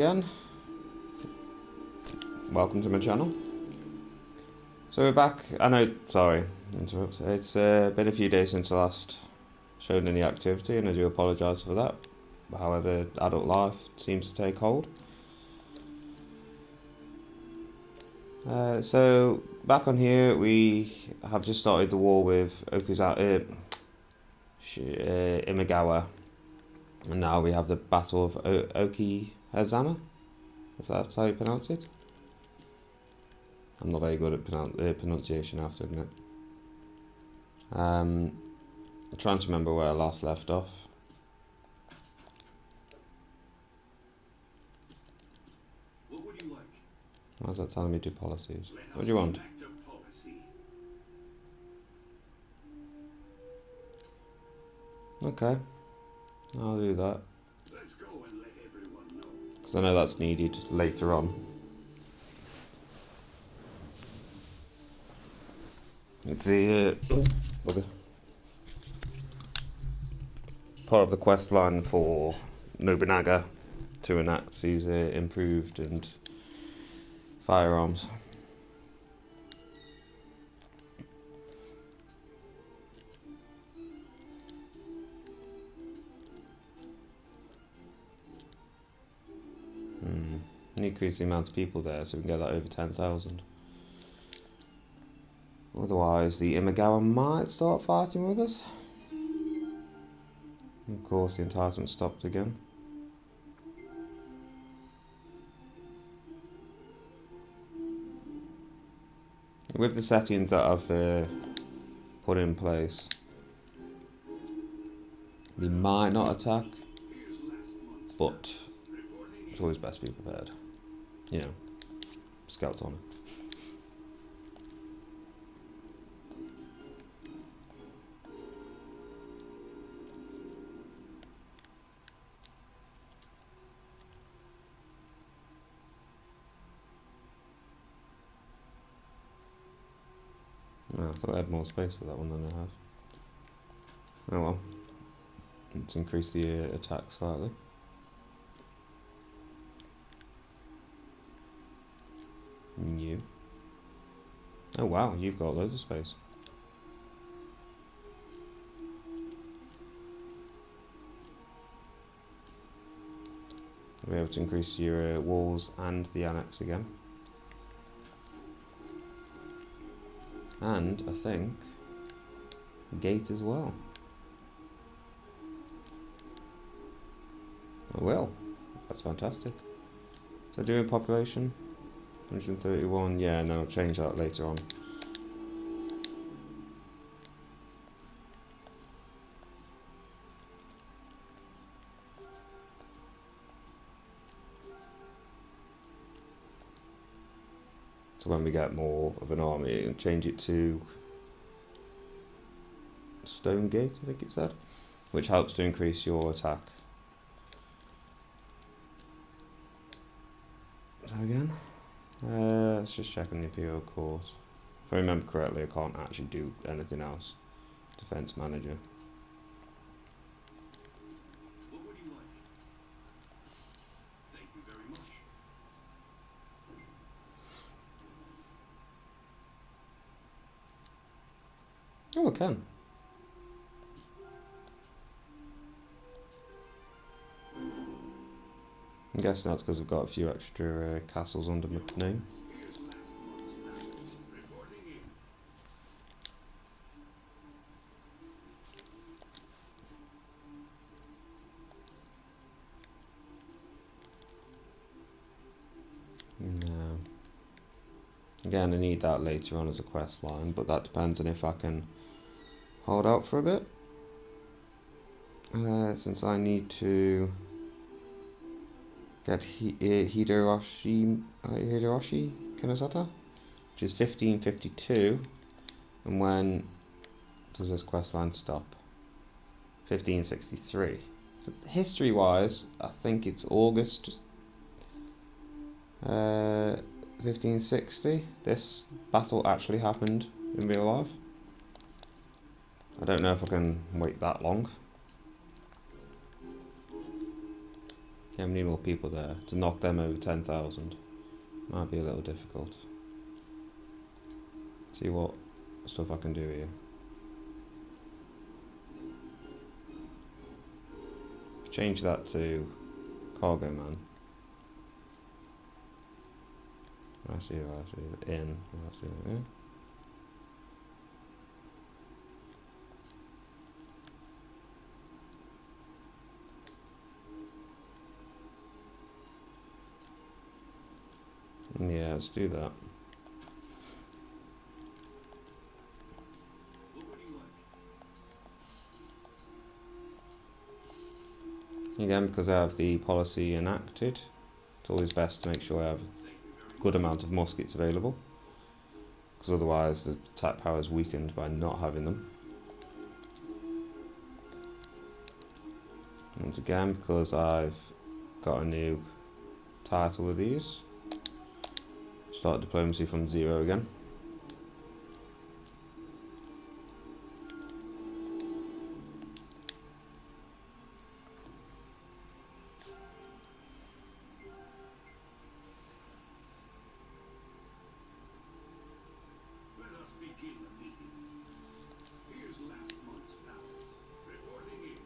Again, welcome to my channel. So we're back. I know, sorry, interrupt. It's been a few days since I last showed any activity, and I do apologise for that. However, adult life seems to take hold. So back on here, we have just started the war with Imagawa, and now we have the Battle of Okehazama, if that's how you pronounce it. I'm not very good at pronunciation, I have to admit. I'm trying to remember where I last left off. What would you like? Why is that telling me to do policies? What do you want? Okay, I'll do that. Let's go and let everyone know. Because I know that's needed later on. It's the part of the quest line for Nobunaga to enact these improved and firearms. Increase the amount of people there so we can get that over 10,000. Otherwise, the Imagawa might start fighting with us. Of course, the enticement stopped again. With the settings that I've put in place, they might not attack, but it's always best to be prepared. You know, scouts on it. I thought I had more space for that one than I have. Oh well. Let's increase the attack slightly. You. Oh wow, you've got loads of space. We'll be able to increase your walls and the annex again. And I think gate as well. I will. That's fantastic. So doing population 131. Yeah, no, I'll change that later on. So when we get more of an army, and change it to Stone Gate, I think it said, which helps to increase your attack. So again, let's just check on the Imperial Court. If I remember correctly, I can't actually do anything else. Defense Manager. What would you like? Thank you very much. Oh, I can. I'm guessing that's because I've got a few extra castles under my name. No. Again, I need that later on as a quest line, but that depends on if I can hold out for a bit. Since I need to get Hideyoshi Kinoshita, which is 1552, and when does this quest line stop? 1563. So history-wise, I think it's August 1560. This battle actually happened in real life. I don't know if I can wait that long. Okay, we need more people there. To knock them over 10,000 might be a little difficult. See what stuff I can do here. Change that to cargo man. I see in. Yeah, let's do that. What would you like? Again, because I have the policy enacted, it's always best to make sure I have a good amount of muskets available, because otherwise the attack power is weakened by not having them. And again, because I've got a new title with these, start diplomacy from 0 again. Let us begin the meeting. Here's last month's balance. Reporting in.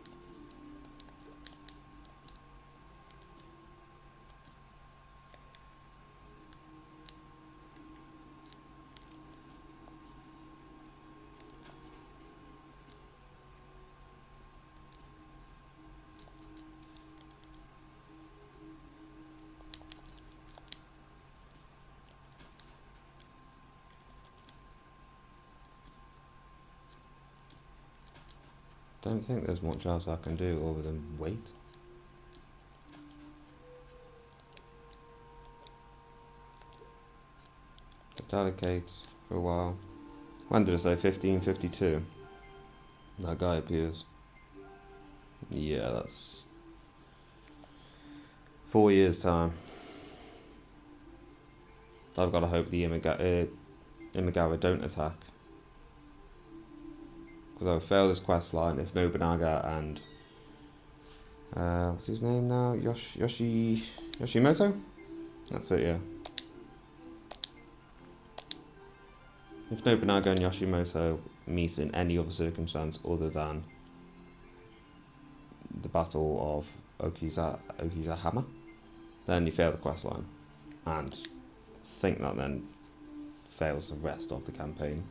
Don't think there's much else I can do other than wait. Delegate for a while. When did I say 1552? That guy appears. Yeah, that's 4 years' time. I've got to hope the Imagawa don't attack. Because I would fail this quest line if Nobunaga and what's his name now? Yoshimoto? That's it, yeah. If Nobunaga and Yoshimoto meet in any other circumstance other than the Battle of Okehazama, then you fail the quest line. And I think that then fails the rest of the campaign.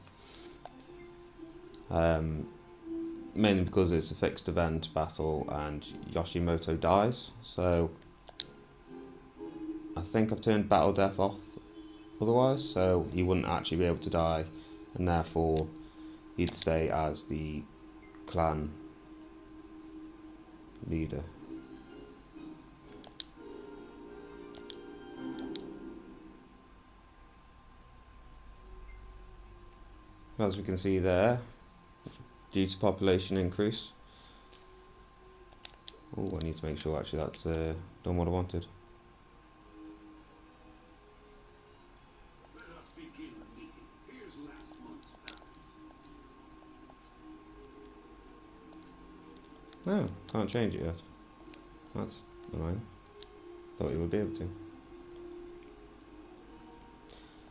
Mainly because it's a fixed event battle and Yoshimoto dies, so I think I've turned battle death off otherwise, so he wouldn't actually be able to die, and therefore he'd stay as the clan leader. As we can see there, due to population increase. Oh, I need to make sure actually that's done what I wanted. Let us begin the meeting. Here's last month's balance. No, can't change it yet. That's annoying. Thought you would be able to.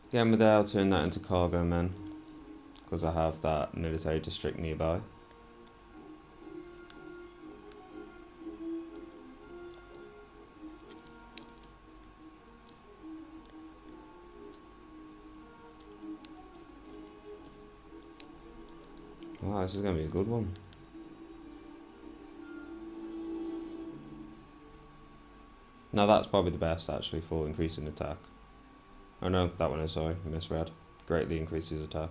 Again, with there, I'll turn that into cargo men, because I have that military district nearby. Wow, this is going to be a good one. Now that's probably the best actually for increasing attack. Oh no, that one is, sorry, misread. Greatly increases attack.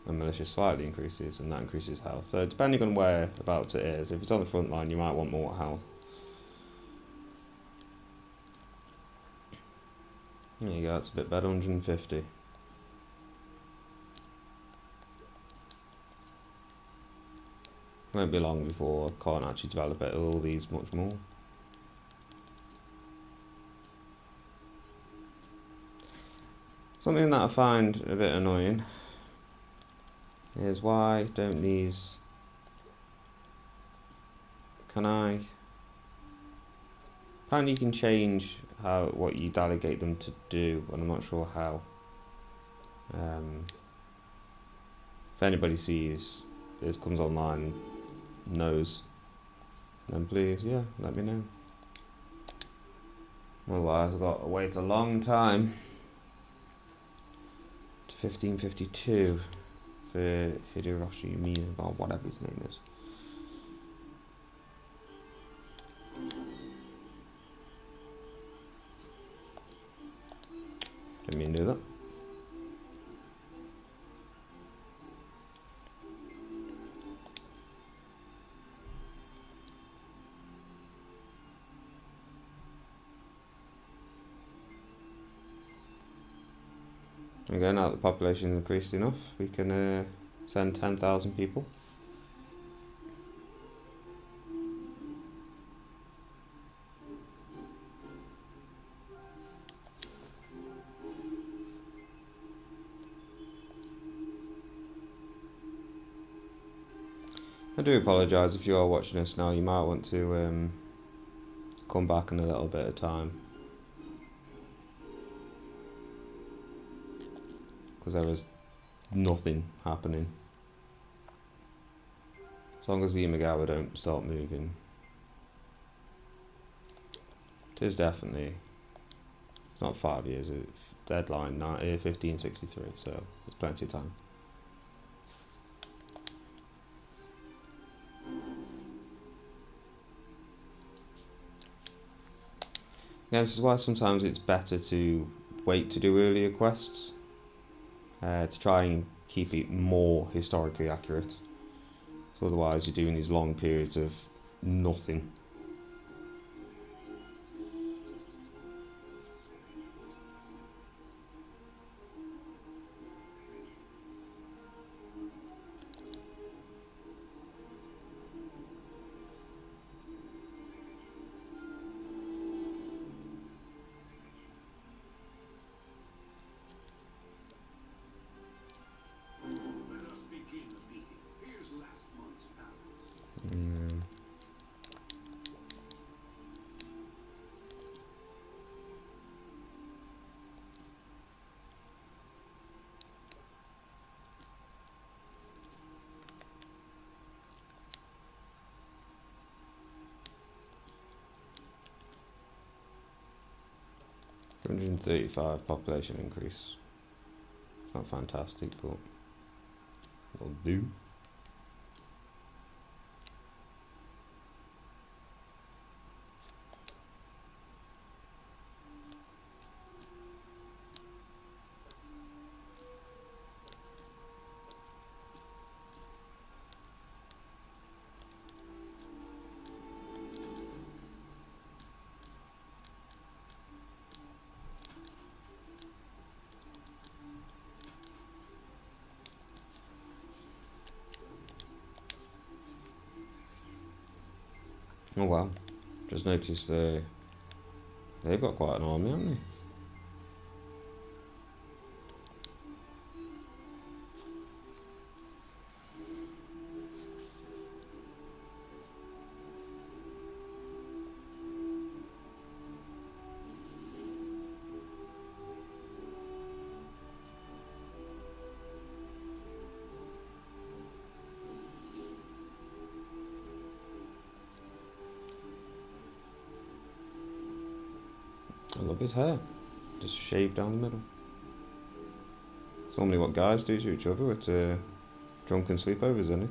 And militia slightly increases, and that increases health. So depending on whereabouts it is, if it's on the front line you might want more health. There you go, that's a bit better, 150. Won't be long before I can't actually develop it all these much more. Something that I find a bit annoying is why don't these... Can I Apparently you can change what you delegate them to do, but I'm not sure how. If anybody sees this comes online, knows, then please, yeah, let me know. Otherwise, I've got to wait a long time to 1552 for Hideyoshi Miya, or whatever his name is. Didn't mean to do that. Again, now that the population has increased enough, we can send 10,000 people. I do apologise if you are watching this now. You might want to come back in a little bit of time, because there was nothing happening. As long as the Imagawa don't start moving. It is definitely, it's not 5 years, it's deadline 1563, so there's plenty of time. Yeah, this is why sometimes it's better to wait to do earlier quests, to try and keep it more historically accurate. So otherwise you're doing these long periods of nothing. Let us begin the meeting. Here's last month's balance. Mm. 135 population increase. It's not fantastic, but it'll do. Oh wow, just noticed they've got quite an army, haven't they? I love his hair, just shaved down the middle. It's normally what guys do to each other at drunken sleepovers, isn't it?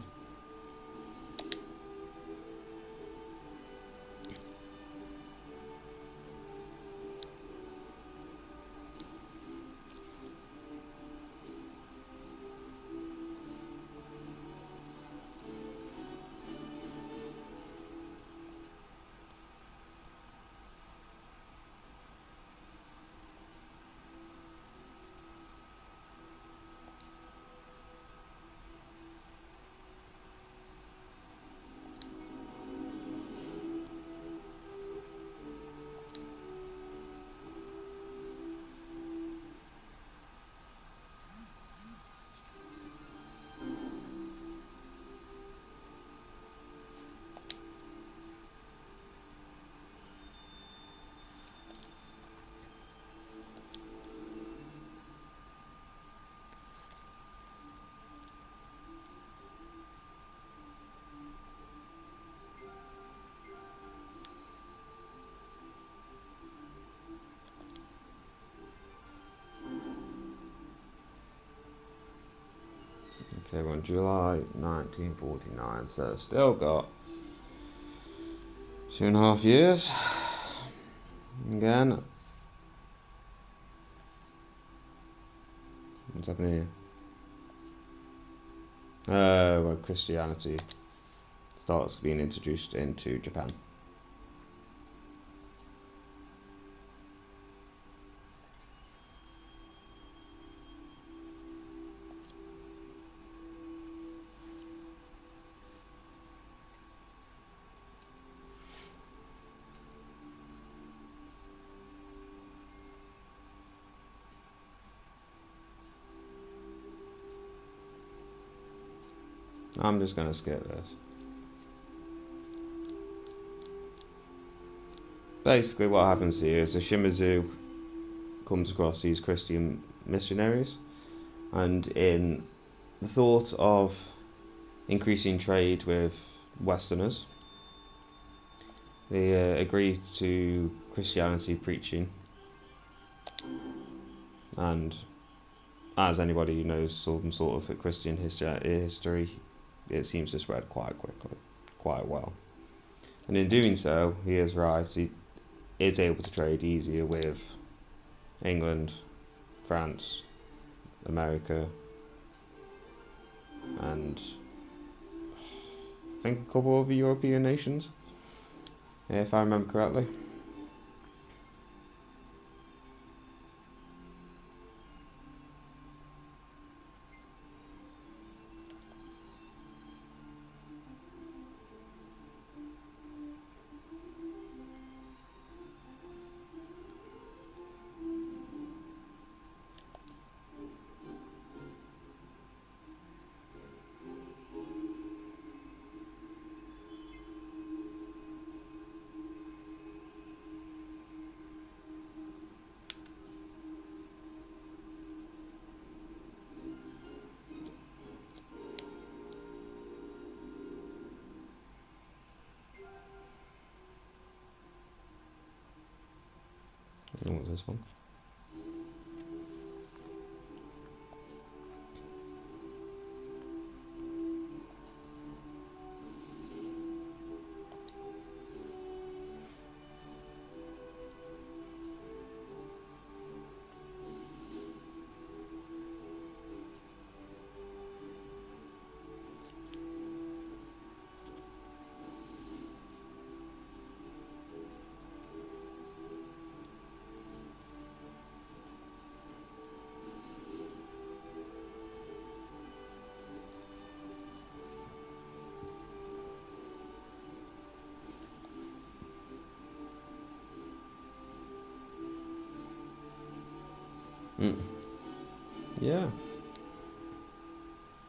Okay, we're on July 1949, so still got 2.5 years. Again. What's happening here? Well, Christianity starts being introduced into Japan. I'm just going to skip this. Basically what happens here is the Shimazu comes across these Christian missionaries, and in the thought of increasing trade with Westerners, they agree to Christianity preaching, and as anybody who knows some sort of Christian history, it seems to spread quite quickly, quite well. And in doing so, he is right, he is able to trade easier with England, France, America, and I think a couple of European nations, if I remember correctly. What was this one? Yeah.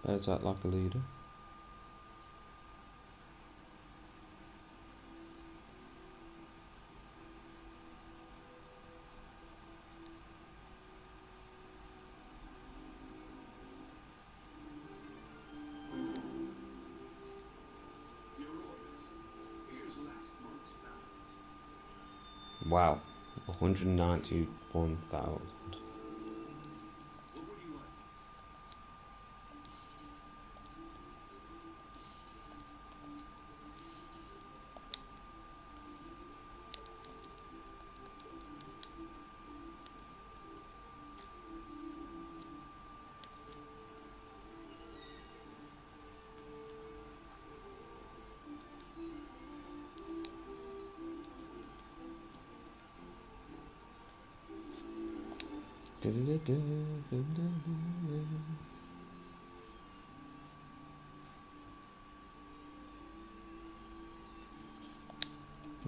Better to act like a leader. Your orders. Here's last month's balance. Wow. 191,000. What would you like?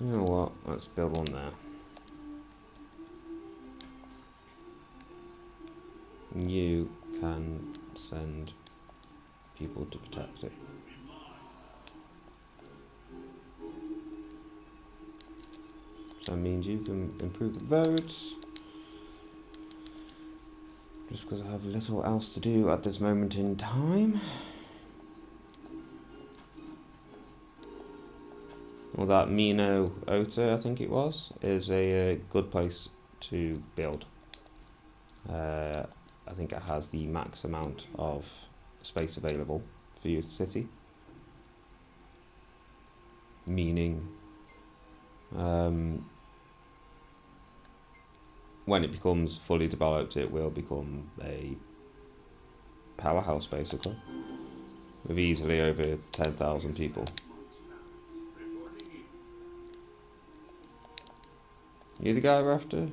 You know what? Let's build one there. You can send people to protect it. So that means you can improve the votes. Just because I have little else to do at this moment in time. Well, that Mino Ota, I think it was, is a good place to build. I think it has the max amount of space available for your city. Meaning, when it becomes fully developed, it will become a powerhouse, basically, with easily over 10,000 people. You the guy we're after?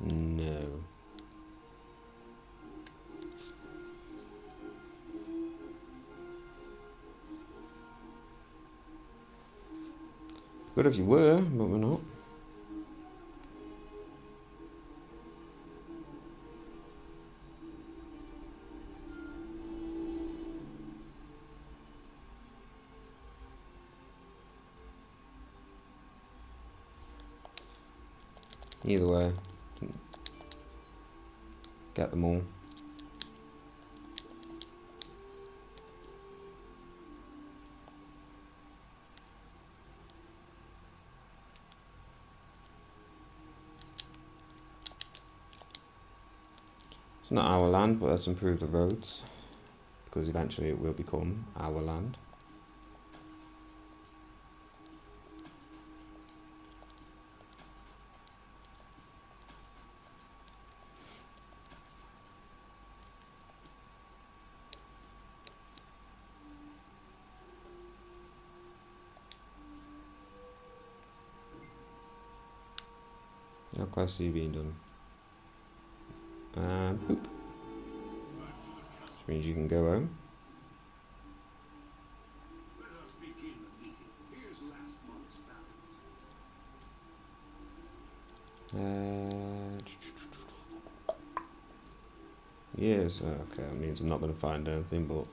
No. Good if you were, but we're not. Either way, get them all. It's not our land, but let's improve the roads, because eventually it will become our land. How close are you being done? And boop. Which means you can go home. Let us begin the meeting. Here's last month's balance. Yes, okay, that means I'm not going to find anything, but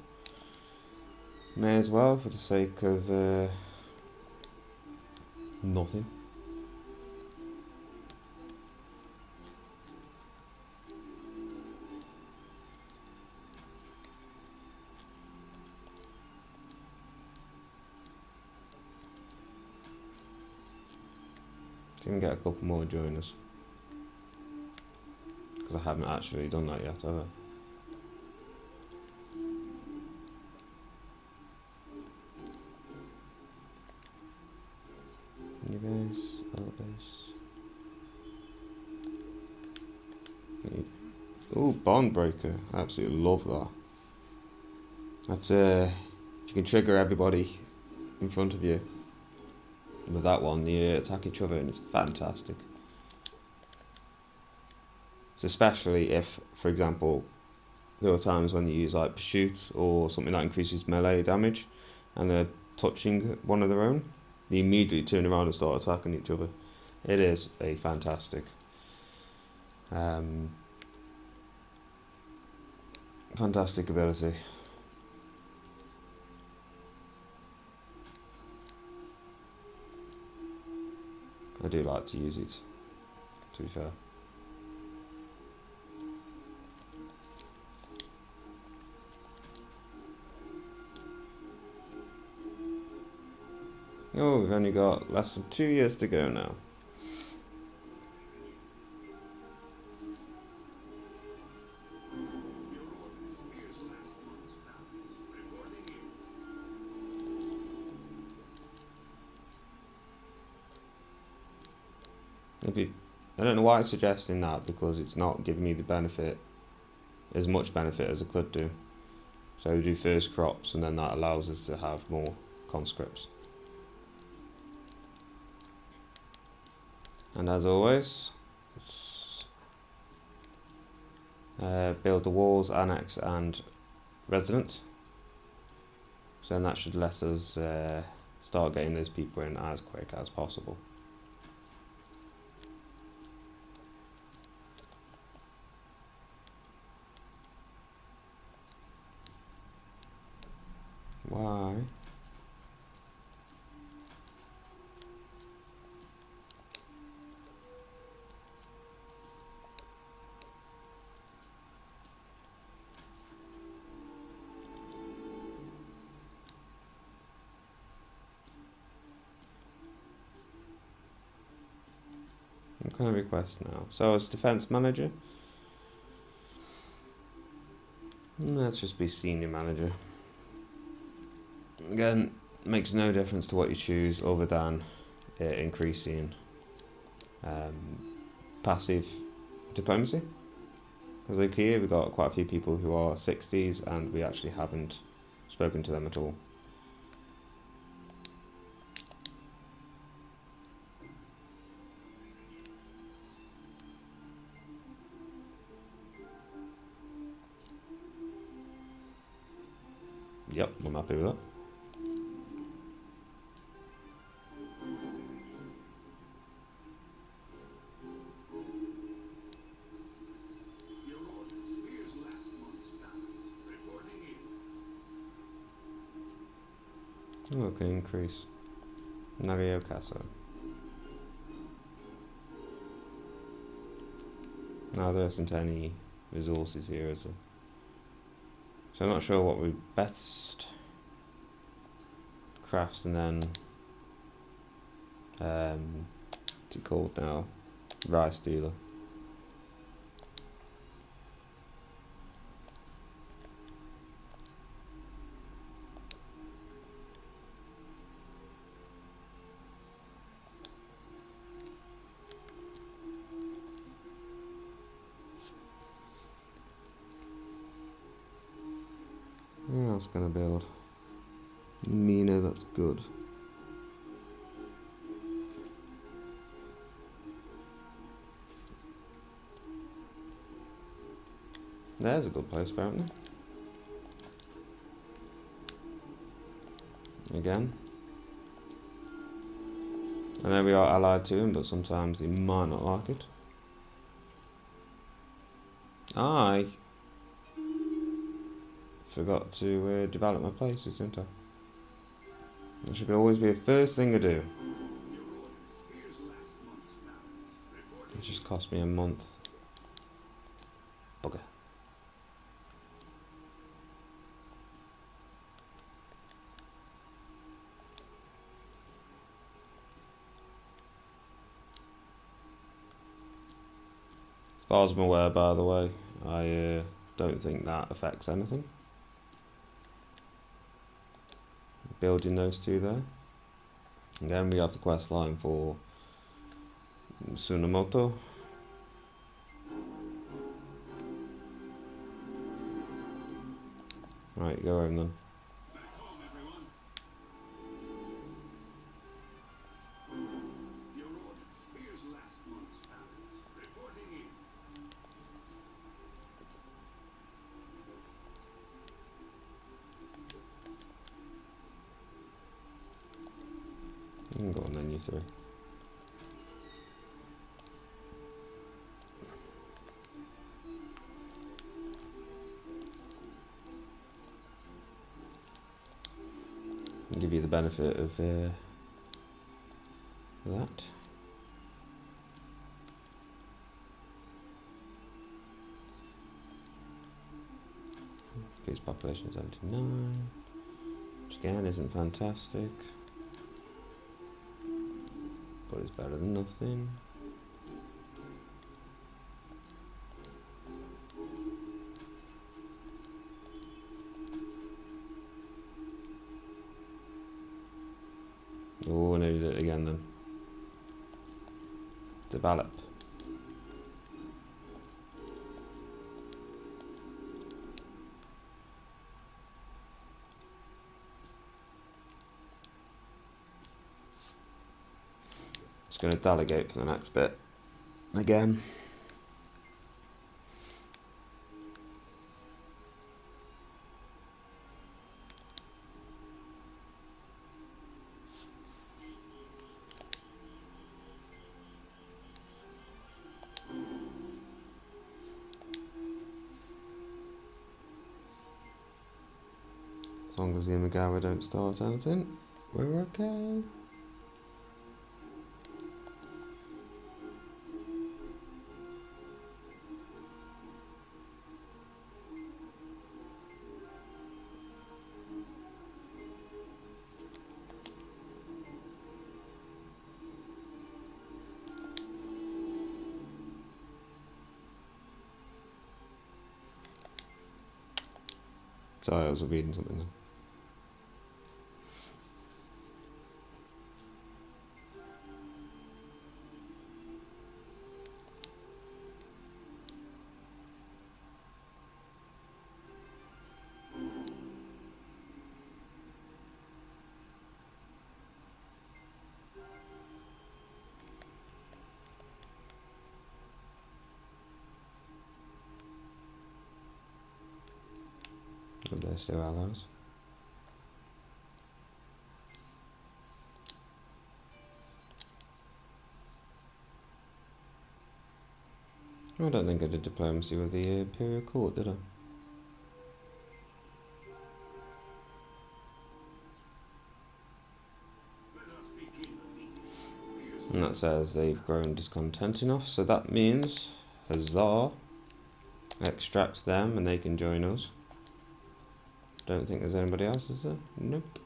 may as well for the sake of nothing. Can get a couple more join us, because I haven't actually done that yet, have I? New base, out base. Ooh, bond breaker. I absolutely love that. That's you can trigger everybody in front of you with that one. You attack each other, and it's fantastic. It's especially if, for example, there are times when you use like pursuit or something that increases melee damage, and they're touching one of their own. They immediately turn around and start attacking each other. It is a fantastic, fantastic ability. I do like to use it, to be fair. Oh, we've only got less than 2 years to go now. Here's last month's balance. Reporting in. I don't know why it's suggesting that, because it's not giving me the benefit, as much benefit as it could do. So we do first crops, and then that allows us to have more conscripts. And as always, let's build the walls, annex, and residence. So then that should let us start getting those people in as quick as possible. Why? What can I request now? So as defense manager, Let's just be senior manager. Again, makes no difference to what you choose other than increasing passive diplomacy. Because like here we've got quite a few people who are 60s and we actually haven't spoken to them at all. Yep, I'm happy with that. Your orders. Here's last month's balance. Reporting in. Oh, can increase. Okehazama. Now there isn't any resources here, is there? So I'm not sure what we best crafts and then what's it called now? Rice dealer. Who else can I build? Mina, that's good. There's a good place apparently. Again. I know we are allied to him, but sometimes he might not like it. I forgot to develop my places, didn't I? That should always be the first thing I do. Your orders. Here's last month's balance. Reporting It just cost me a month. Bugger. As far as I'm aware, by the way, I don't think that affects anything. Building those two there. Again, we have the quest line for Tsunamoto. Right, go home then. back home, everyone. Your orders. Here's last month's balance. Reporting in. Go on then, you three. Give you the benefit of that. His population is 79, which again isn't fantastic, but it's better than nothing. Oh, I nearly did it again then. Develop. Just going to delegate for the next bit. Again. As long as the Imagawa don't start anything, we're okay. Sorry, I was reading something. But they're still allies. I don't think I did diplomacy with the Imperial Court, did I? And that says they've grown discontent enough, so that means Huzzah, extract them and they can join us. Don't think there's anybody else, is there? Nope.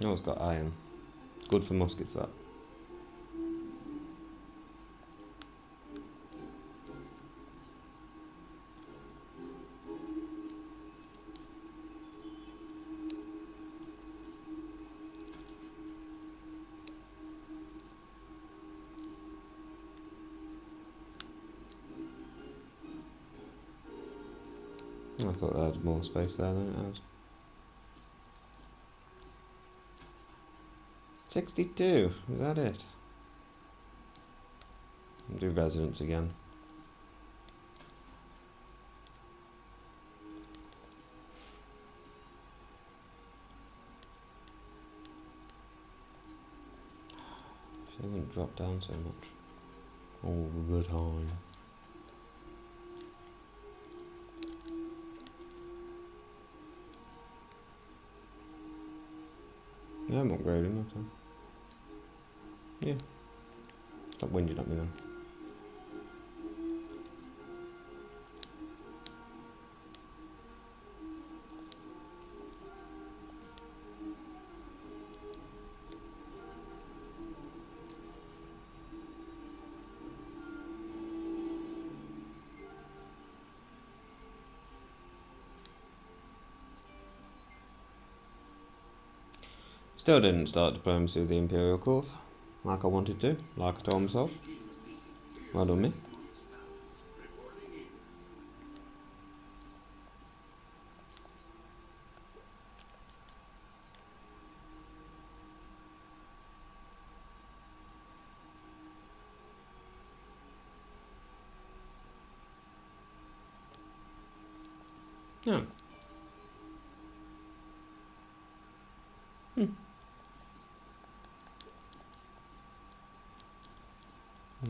Oh, it's got iron. Good for muskets, that. I thought there had more space there than it has. 62, is that it? I'll do residence again. She doesn't drop down so much all the time. Yeah, I'm upgrading, not time. Yeah. Stop whinging at me then. Still didn't start diplomacy with the Imperial Court, like I wanted to, like I told myself. Well done me. Yeah.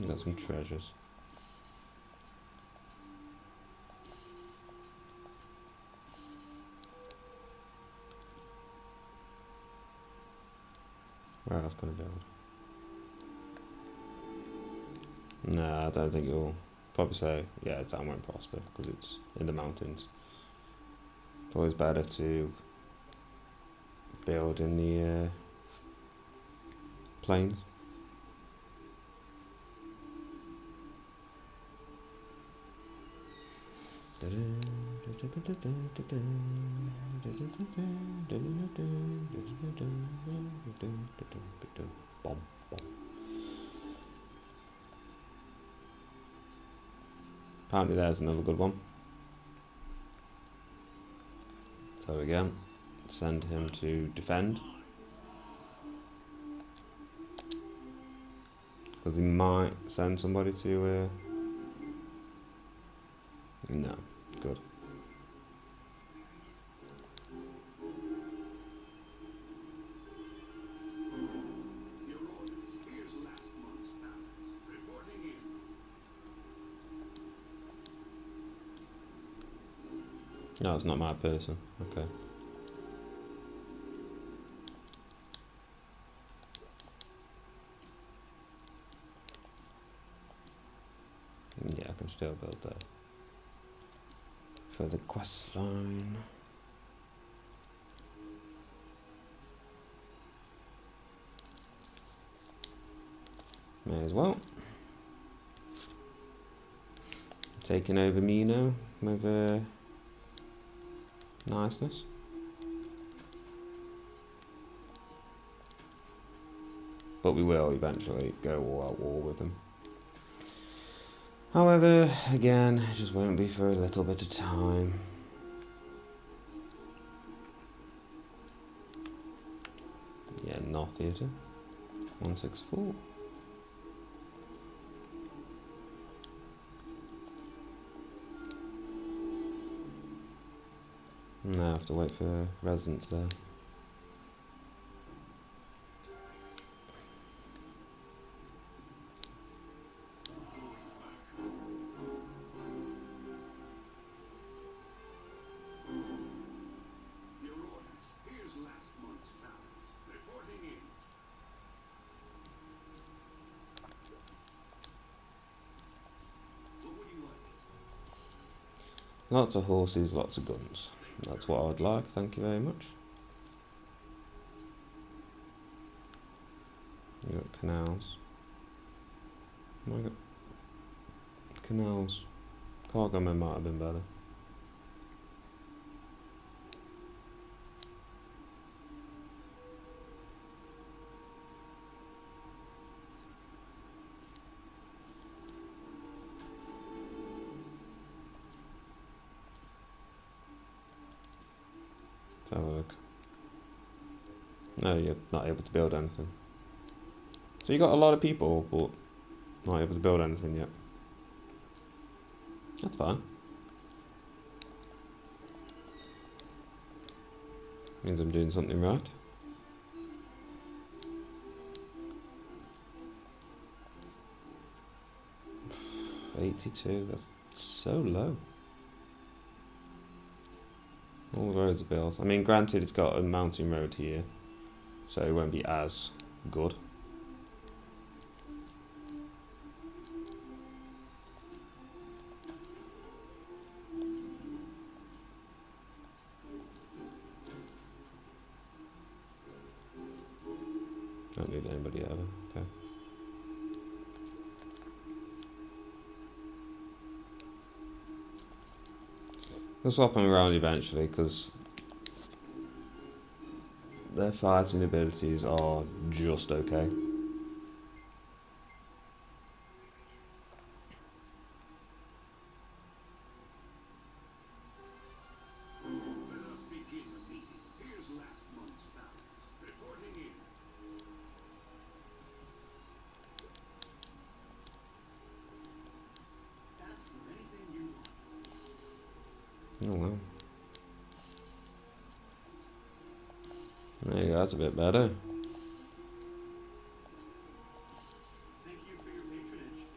Got some treasures. Where else can I build? Nah, I don't think you'll probably say, yeah, it's down won't prosper because it's in the mountains. It's always better to build in the plains. Apparently there's another good one. So again, send him to defend. Because he might send somebody to... No, good. No, it's not my person. Okay. Yeah, I can still build that. For the quest line. May as well. Taking over Mino with niceness. But we will eventually go all out war with them. However, again, it just won't be for a little bit of time. Yeah, North Theatre. 164. No, I have to wait for residents there. Your orders. Here's last month's balance. Reporting in. What would you like? Lots of horses, lots of guns. That's what I would like, thank you very much. You got canals. Oh my god. Canals. Cargo men might have been better. Let's have a look. No, you're not able to build anything. So you got a lot of people, but not able to build anything yet. That's fine. Means I'm doing something right. $82, that's so low. All the roads are built. I mean, granted, it's got a mountain road here, so it won't be as good. Don't need anybody ever. Okay. We'll swap them around eventually because their fighting abilities are just okay. Let us begin the meeting. Here's last month's balance. Reporting in. Ask for anything you want. Oh well. There you go, that's a bit better. Thank you for your patronage.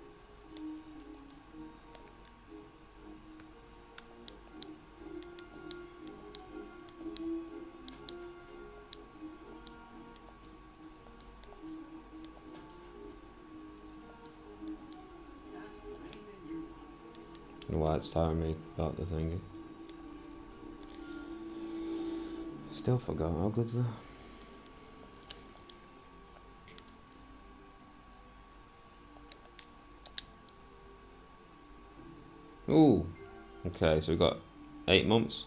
Ask for anything you want. I don't know why it's telling me about the thingy. Still forgot how good's that. Ooh. Okay, so we've got 8 months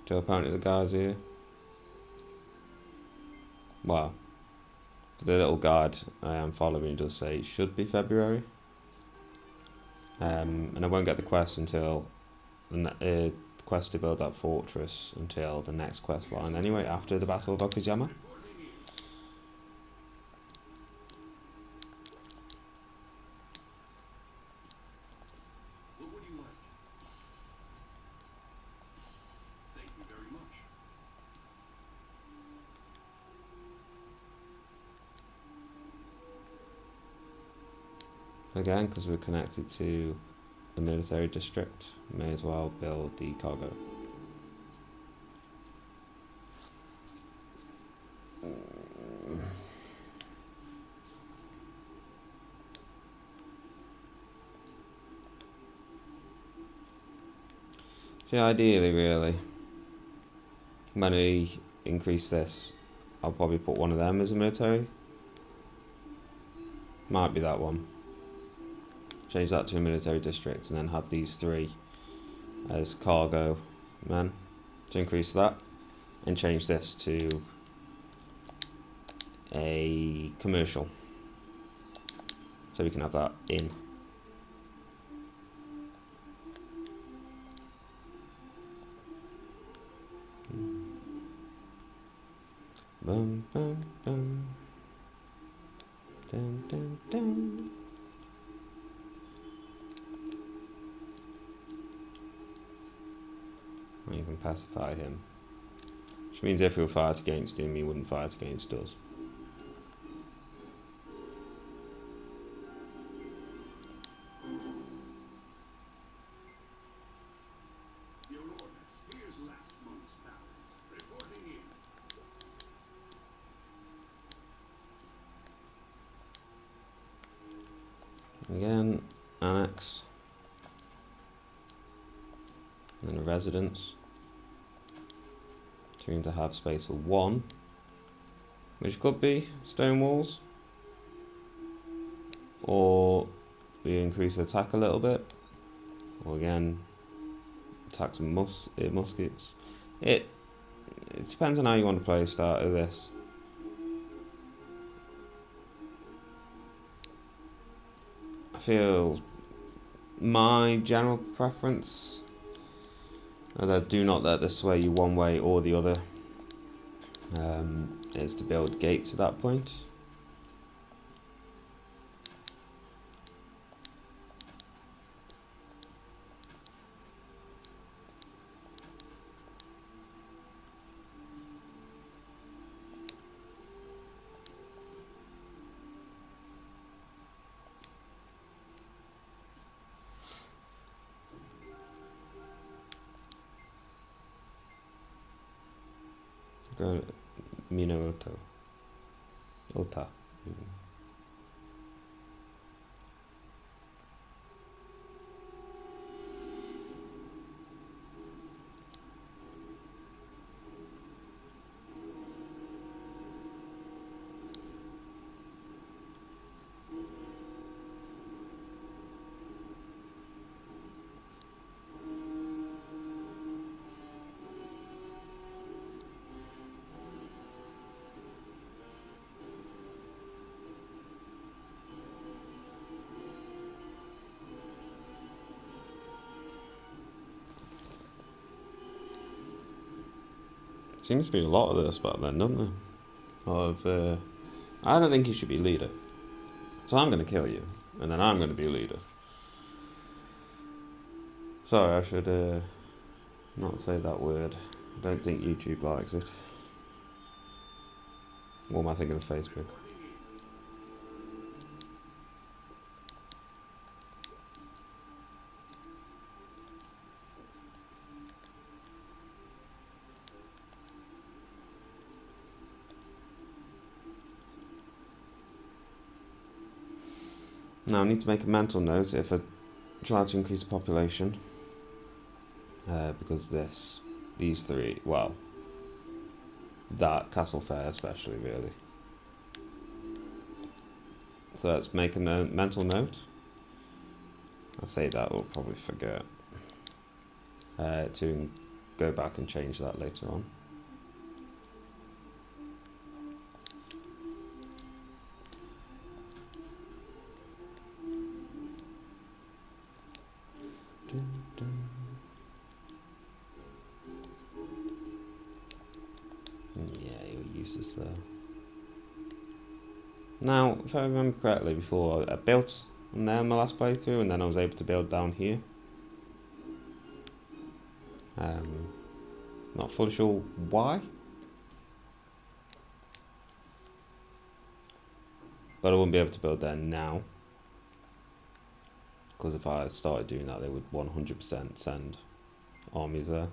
till apparently the guys here. Wow. The little guide I am following does say it should be February. And I won't get the quest until the quest to build that fortress until the next quest line anyway, after the Battle of Okehazama. Reporting in. What would you like? Thank you very much. Again, because we're connected to a military district, may as well build the cargo. See, ideally, really, when we increase this, I'll probably put one of them as a military. Might be that one. Change that to a military district and then have these 3 as cargo men to increase that, and change this to a commercial so we can have that in. Bum, bum, bum. Dun, dun, dun. Or you can pacify him, which means if we were fired against him, he wouldn't fight against us. Your orders. Here's last month's balance. Reporting in. Again, annex, and then a residence. Going to have space for 1, which could be stone walls, or we increase attack a little bit, or again attacks and muskets. It depends on how you want to play the start of this. I feel my general preference, although do not let this sway you one way or the other, is to build gates at that point. Minamoto. Ota. Seems to be a lot of this back then, doesn't there? I don't think you should be leader. So I'm going to kill you, and then I'm going to be leader. Sorry, I should not say that word. I don't think YouTube likes it. What am I thinking of Facebook? Now I need to make a mental note if I try to increase the population, because these 3, well, that Castle Fair especially, really. So let's make a mental note. I'll say that, we'll probably forget, to go back and change that later on. Yeah, you're useless there. Now, if I remember correctly, before I built in there in my last playthrough, and then I was able to build down here. Not fully sure why, but I wouldn't be able to build there now, because if I started doing that, they would 100% send armies there.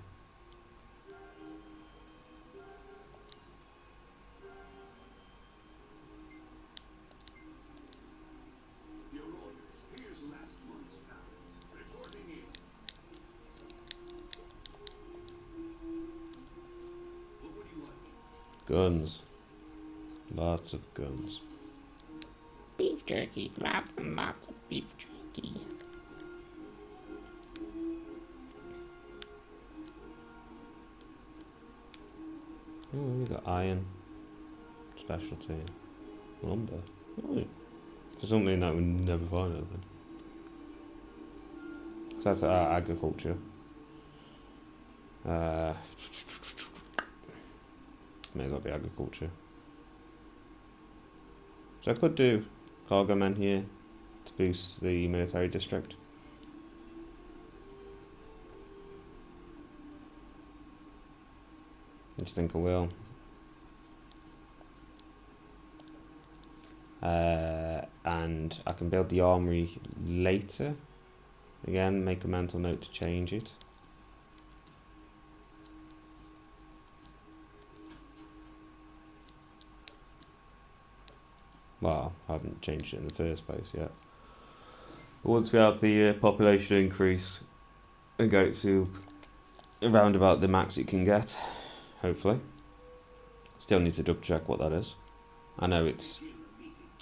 Guns. Lots of guns. Beef jerky. Lots and lots of beef jerky. Oh, we got iron. Specialty. Lumber. Oh, for something that we never find anything. So that's agriculture. May as well be agriculture. So I could do cargo men here to boost the military district. I just think I will. And I can build the armory later. Again, make a mental note to change it. Well, I haven't changed it in the first place yet. But once we have the population increase and get it to around about the max it can get, hopefully. Still need to double check what that is. I know it's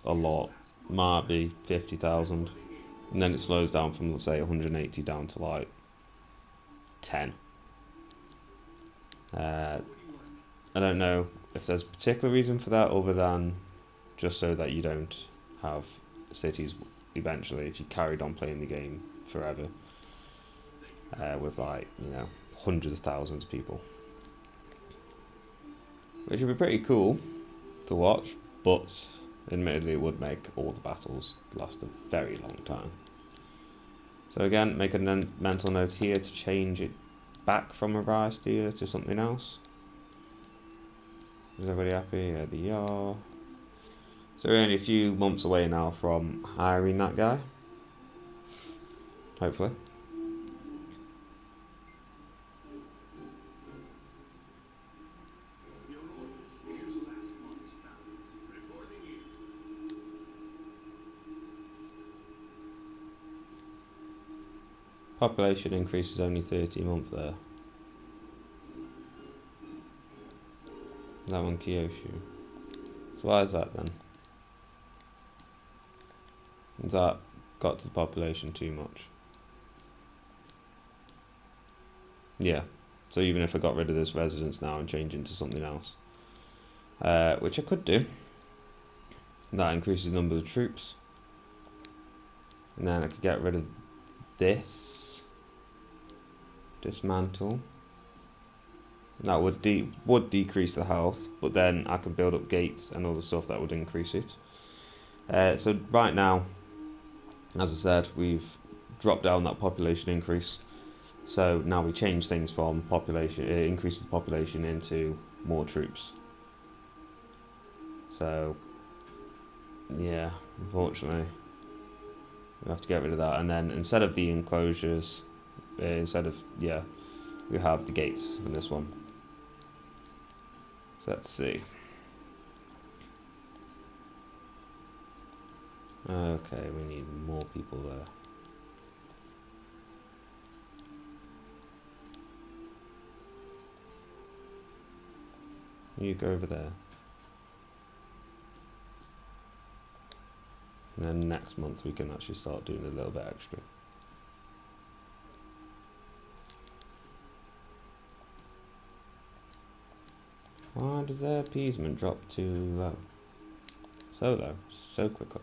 a lot, might be 50,000, and then it slows down from, let's say, 180 down to like 10. I don't know if there's a particular reason for that other than just so that you don't have cities eventually, if you carried on playing the game forever, with like, you know, hundreds of thousands of people. Which would be pretty cool to watch, but admittedly it would make all the battles last a very long time. So again, make a mental note here to change it back from a rice dealer to something else. Is everybody happy? Yeah, they are. So we're only a few months away now from hiring that guy. Hopefully. Population increase is only 30 a month there. That one Kyushu. So why is that then? Has that got to the population too much? Yeah. So even if I got rid of this residence now and change into something else, which I could do, that increases the number of troops, and then I could get rid of this, dismantle. That would decrease the health, but then I could build up gates and other stuff that would increase it. So right now, as I said, we've dropped down that population increase. So now we change things from population, increase the population into more troops. So yeah, unfortunately, we have to get rid of that. And then instead of the enclosures, we have the gates in this one. So let's see. Okay, we need more people there. You go over there. And then next month we can actually start doing a little bit extra. Why does their appeasement drop too low? So low, so quickly.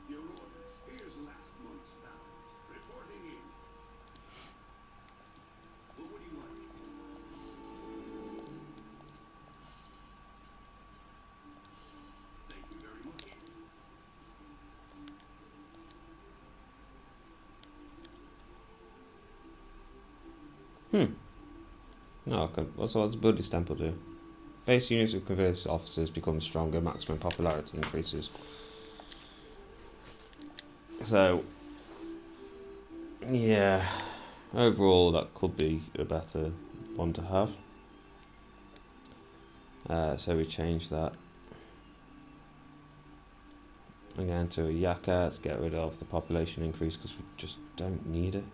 Your orders. Here's last month's balance. Reporting in. What would you like? Thank you very much. No, okay. What's the Buddhist temple do? Base units with converted officers become stronger, maximum popularity increases. So, yeah, overall that could be a better one to have. So we change that. Again to a Yaka. Let's get rid of the population increase because we just don't need it.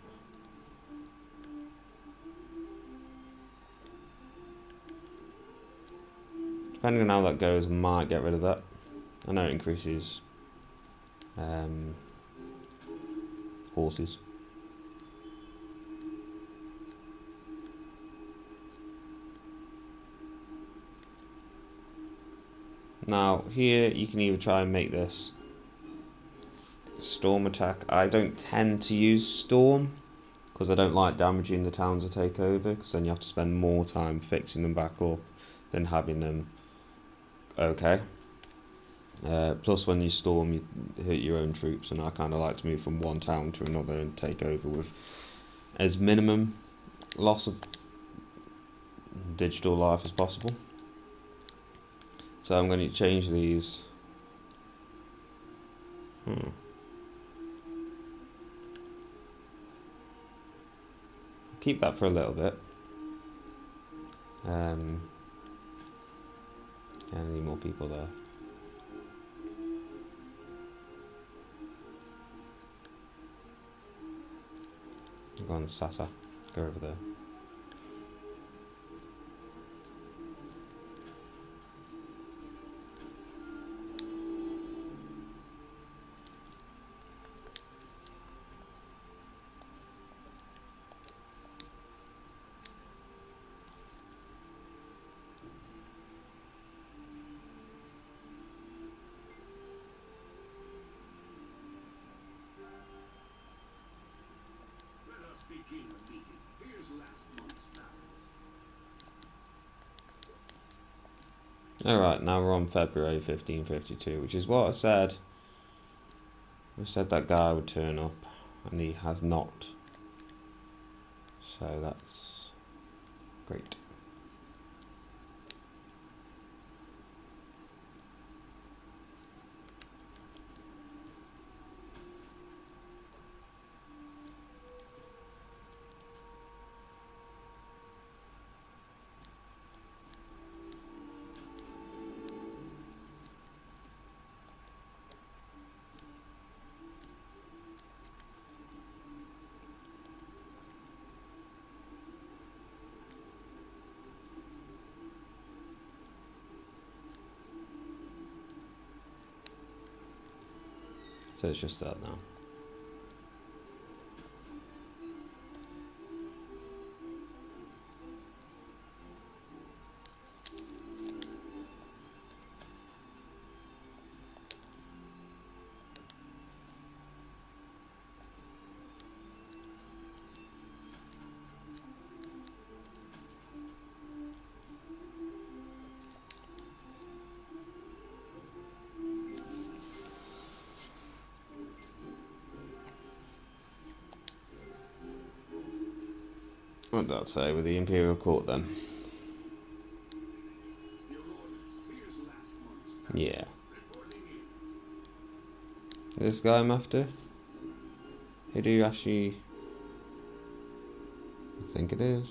Depending on how that goes, I might get rid of that. I know it increases horses. Now here you can either try and make this storm attack. I don't tend to use storm because I don't like damaging the towns I take over, because then you have to spend more time fixing them back up than having them okay. Plus when you storm you hurt your own troops, and I kind of like to move from one town to another and take over with as minimum loss of digital life as possible. So I'm going to change these. Keep that for a little bit. Yeah, I need more people there. Go on, Sasa. Go over there. Begin the meeting. Here's last month's balance. Alright, now we're on February 1552, which is what I said. I said that guy would turn up, and he has not. So that's great. So it's just that now. What did that say with the Imperial Court then? Your orders. Here's last month's balance. Yeah. Reporting in. This guy I'm after? Hideyoshi. I think it is.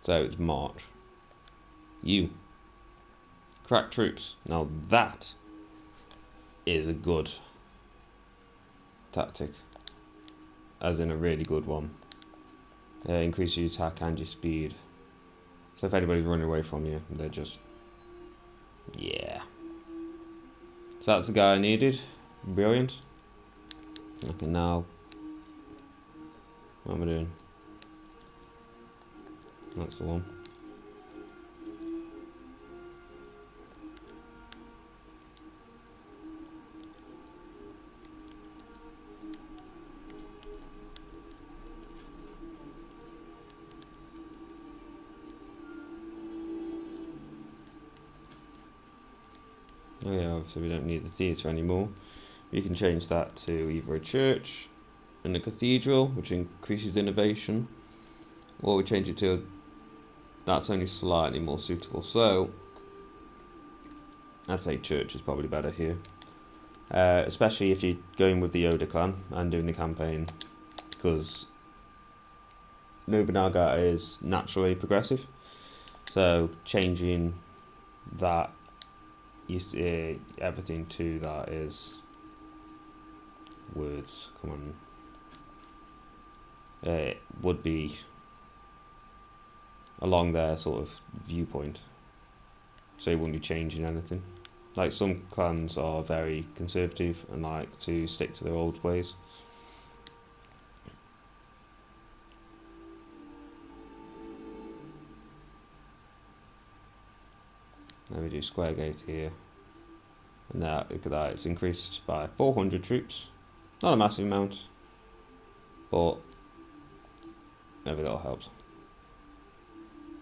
So it's March. You. Crack troops. Now that is a good tactic. As in a really good one. Increase your attack and your speed. So if anybody's running away from you, they're just... yeah. So that's the guy I needed. Brilliant. Okay, now... what am I doing? That's the one. Oh yeah, obviously we don't need the theatre anymore. We can change that to either a church and a cathedral, which increases innovation, or we change it to that's only slightly more suitable. So I'd say church is probably better here, especially if you're going with the Oda clan and doing the campaign, because Nobunaga is naturally progressive, so changing that, everything to that is words. Come on, it would be along their sort of viewpoint, so it wouldn't be changing anything. Like some clans are very conservative and like to stick to their old ways. Then we do square gate here, and now look at that, it's increased by 400 troops. Not a massive amount, but every little helps.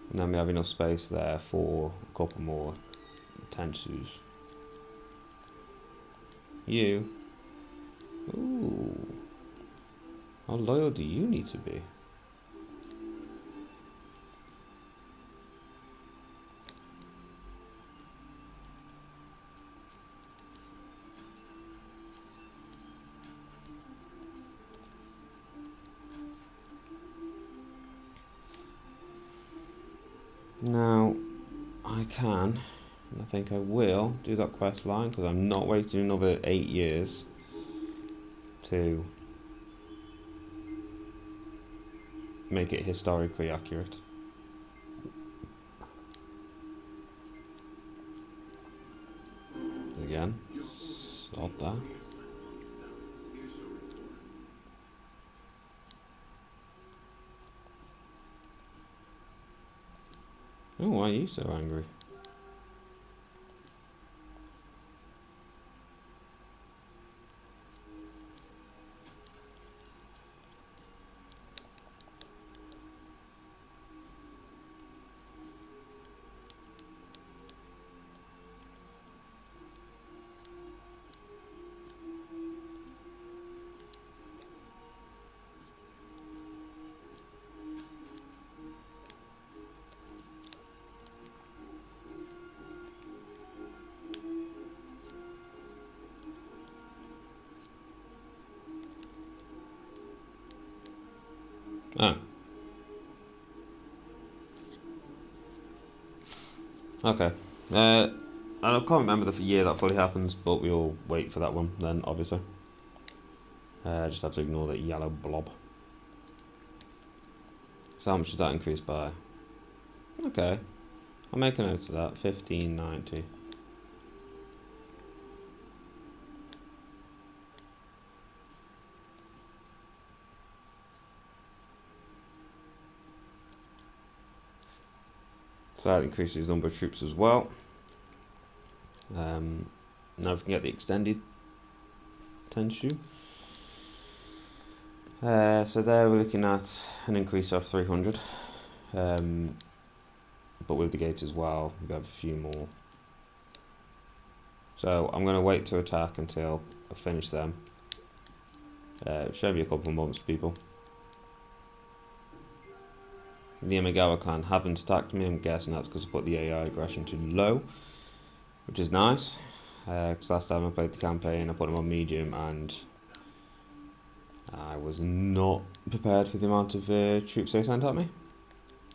And then we have enough space there for a couple more tensus. You. Ooh. How loyal do you need to be? Now, I can, and I think I will, do that quest line, because I'm not waiting another 8 years to make it historically accurate. Again, stop that. Oh, why are you so angry? Oh. Okay. I can't remember the year that fully happens, but we'll wait for that one then, obviously. Just have to ignore that yellow blob. So how much does that increase by? Okay. I'll make a note of that. 1590. So that increases the number of troops as well. Now we can get the extended Tenshu. So there we're looking at an increase of 300. But with the gate as well, we have a few more. So I'm going to wait to attack until I finish them. Show me a couple of months, people. The Imagawa clan haven't attacked me. I'm guessing that's because I put the AI aggression too low, which is nice. Because last time I played the campaign, I put them on medium, and I was not prepared for the amount of troops they sent at me.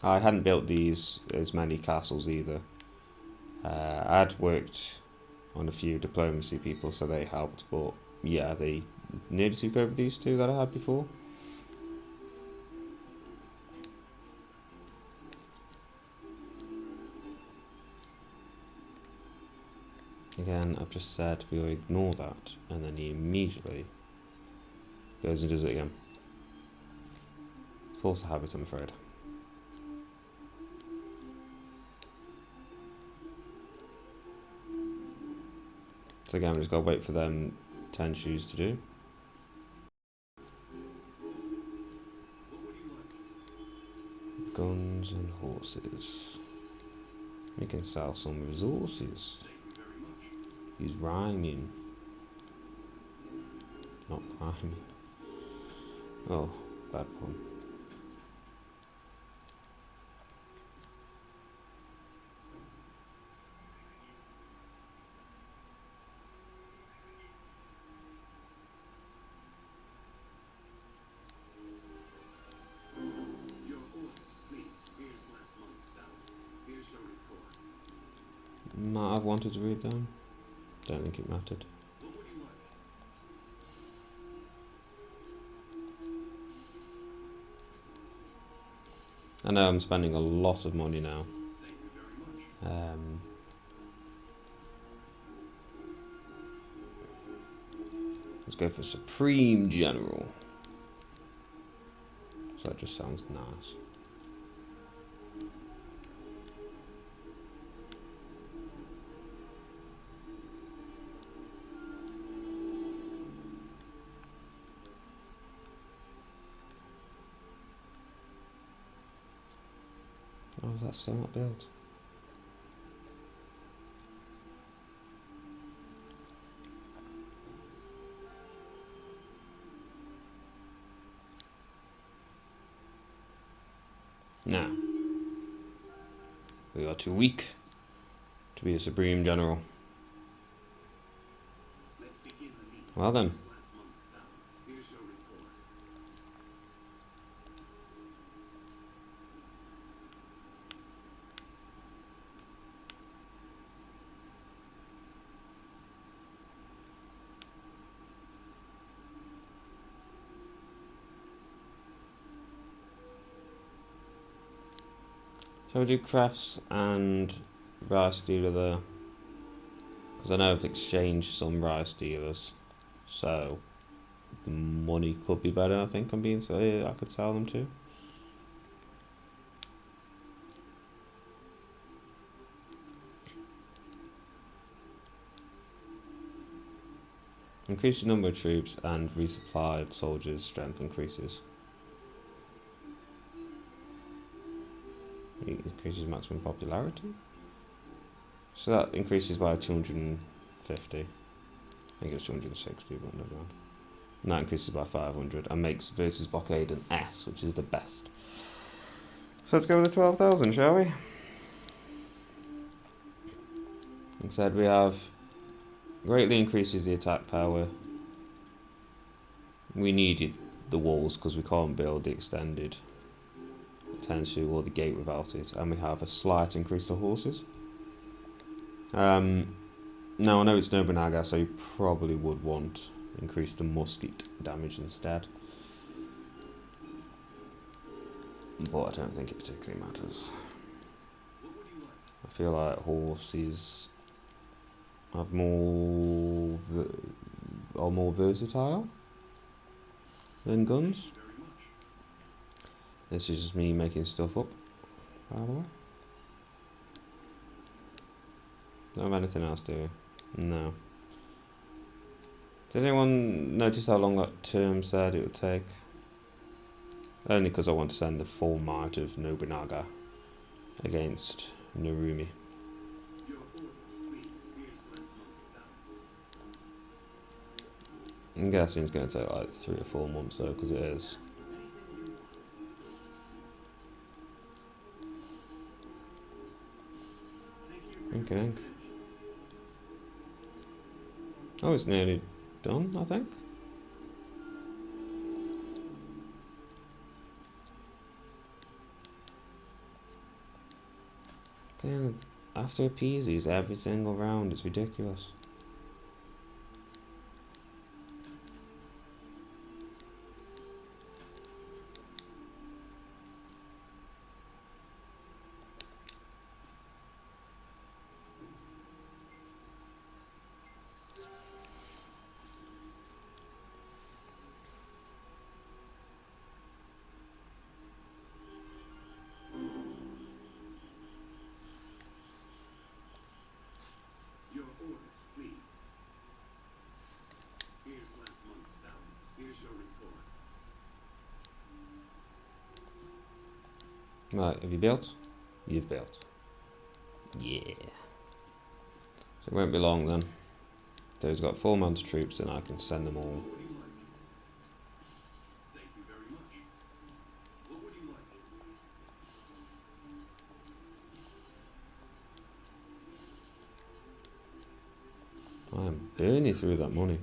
I hadn't built as many castles either. I had worked on a few diplomacy people, so they helped. But yeah, they nearly took over these two that I had before. Again, I've just said we'll ignore that, and then he immediately goes and does it again. Force of habit, I'm afraid. So again, we just gotta wait for them 10 shoes to do. Guns and horses. We can sell some resources. He's rhyming. Not rhyming. Oh, bad pun. Your not have wanted to read them. Don't think it mattered. What would you like? I know I'm spending a lot of money now. Thank you very much. Let's go for Supreme General. So that just sounds nice. Oh, is that still not built? Now, we are too weak to be a Supreme General. Let's begin the meeting. Well then. Here's last month's balance. Here's your report. Shall we do crafts and rice dealer there? Because I know I've exchanged some rice dealers, so the money could be better. I think I could sell them too. Increase the number of troops and resupplied soldiers' strength increases. It increases maximum popularity. So that increases by 250. I think it's 260, but never mind. And that increases by 500 and makes versus blockade an S, which is the best. So let's go with the 12,000, shall we? Instead, we have greatly increases the attack power. We needed the walls because we can't build the extended potential or the gate without it, and we have a slight increase to horses. Now I know it's Nobunaga, so you probably would want increase the musket damage instead, but I don't think it particularly matters. What would you like? I feel like horses have are more versatile than guns. Thank you very much. This is just me making stuff up, by the way. Don't have anything else, do we? No. Did anyone notice how long that term said it would take? Only because I want to send the full might of Nobunaga against Narumi. Your orders, please. Here's last month's balance. I'm guessing it's going to take like 3 or 4 months though, because it is. Anything you want. Thank you. Okay. Oh, it's nearly done, I think. Okay, after appeases every single round, it's ridiculous. Your orders, please. Here's last month's balance. Here's your report. Right, have you built? You've built. Yeah. So it won't be long then. So he's got 4 months troops and I can send them all. What would you like? Thank you very much. What would you like? I am burning through that money.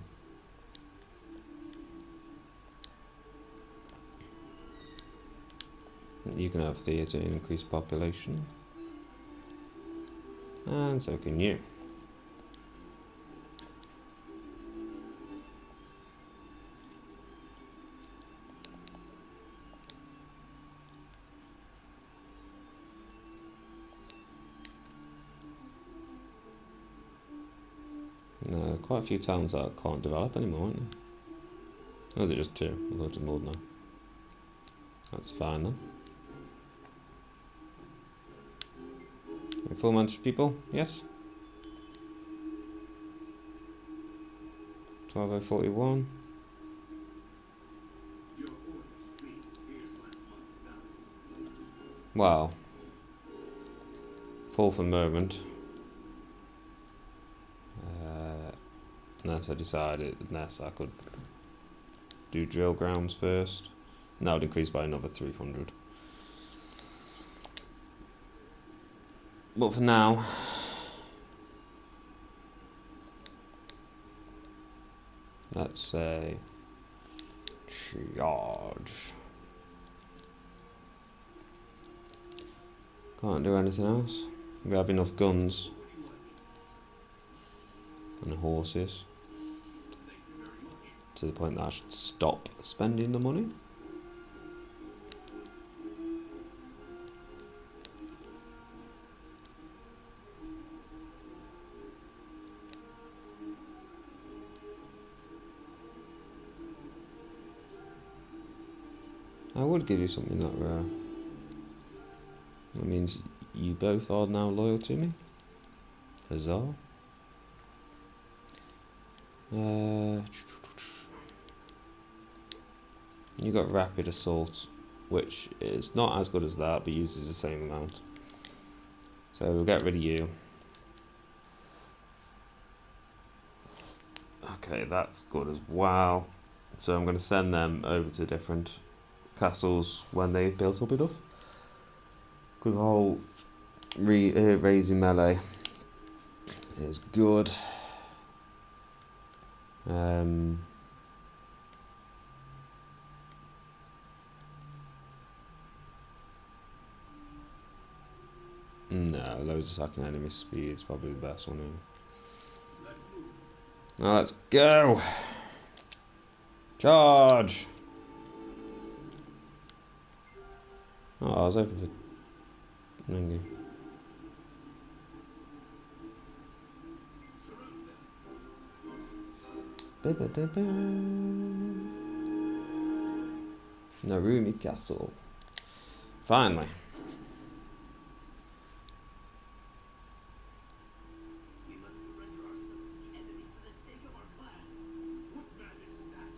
You can have theatre increase population. And so can you. quite a few towns that can't develop anymore, aren't there? Or is it just 2? We'll go to more now. That's fine then. 400 people, yes. 12041. Your orders, please. Here's last month's balance. Wow. Fall for the moment. Unless I decided, unless I could do drill grounds first. And that would increase by another 300. But for now, let's say charge. Can't do anything else. We have enough guns and horses to the point that I should stop spending the money. I would give you something that rare. That means you both are now loyal to me. Huzzah. You got rapid assault, which is not as good as that, but uses the same amount. So we'll get rid of you. Okay, that's good as well. So I'm going to send them over to different castles when they've built up enough. Because the whole raising melee is good. No, loads attacking enemy speed is probably the best one. Let's move. Now let's go! Charge! Oh, I was hoping for Mingy. Narumi Castle. Finally. We must surrender ourselves to the enemy for the sake of our clan. What madness is that?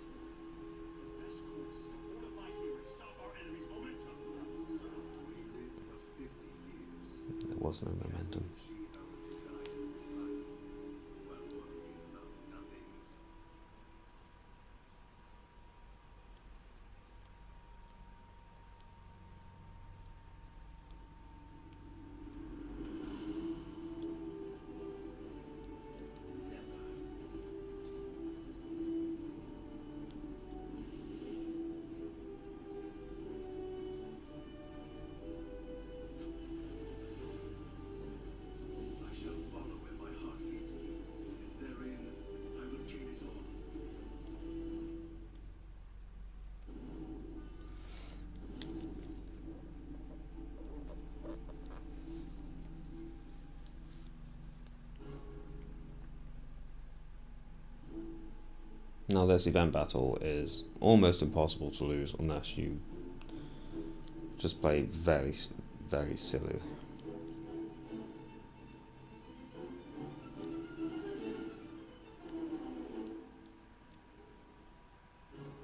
The best course is to fortify here and stop our enemy's momentum. We live but 50 years. There was no momentum. Achieve our desires in life while worrying about nothings. I shall follow where my heart leads me, and therein I will gain it all. Now this event battle is almost impossible to lose unless you just play very, very silly.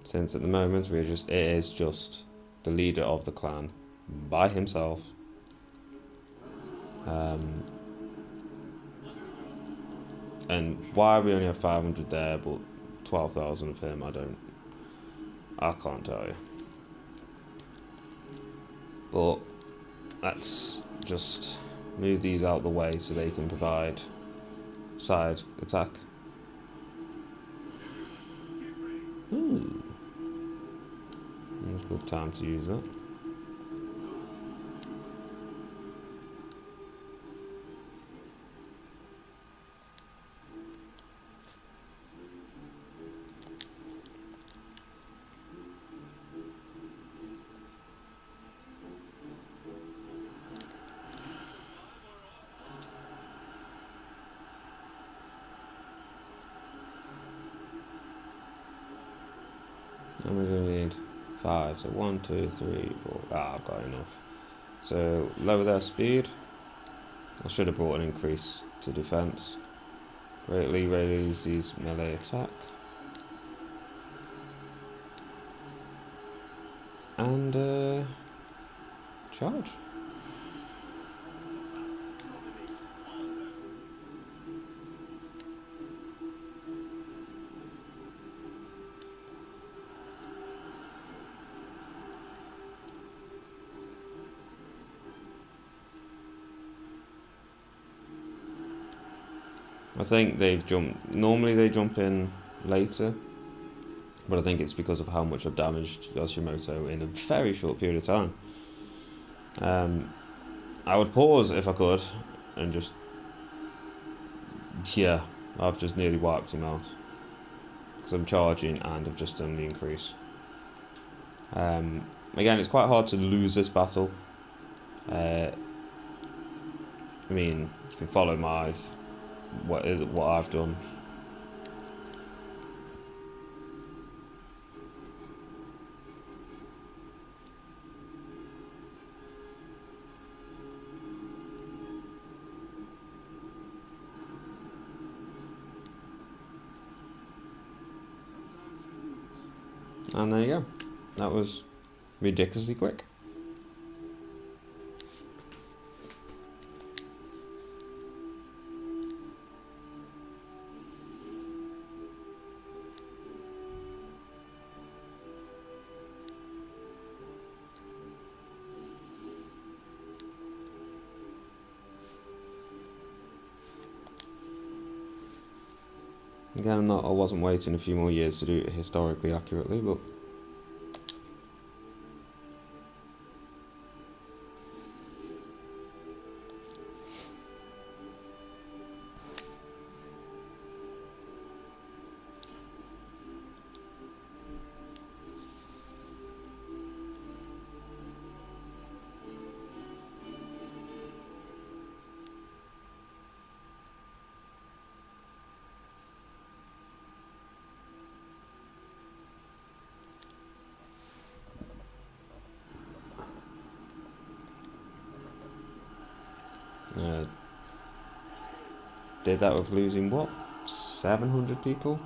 Since at the moment it is just the leader of the clan by himself. And why we only have 500 there but 12,000 of him, I can't tell you. But let's just move these out of the way so they can provide side attack. Ooh. It's a good time to use that. How many do we need? 5. So 1, 2, 3, 4. Ah, I've got enough. So lower their speed. I should have brought an increase to defense. Greatly raise his melee attack. And charge. I think they've jumped. Normally they jump in later, but I think it's because of how much I've damaged Yoshimoto in a very short period of time. I would pause if I could, and just, yeah, I've just nearly wiped him out because I'm charging and I've just done the increase. Again, it's quite hard to lose this battle. I mean, you can follow my what I've done. And there you go. That was ridiculously quick. Again, I wasn't waiting a few more years to do it historically accurately, but did that with losing what? 700 people?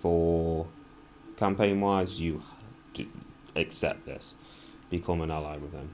For campaign wise, you accept this, become an ally with them.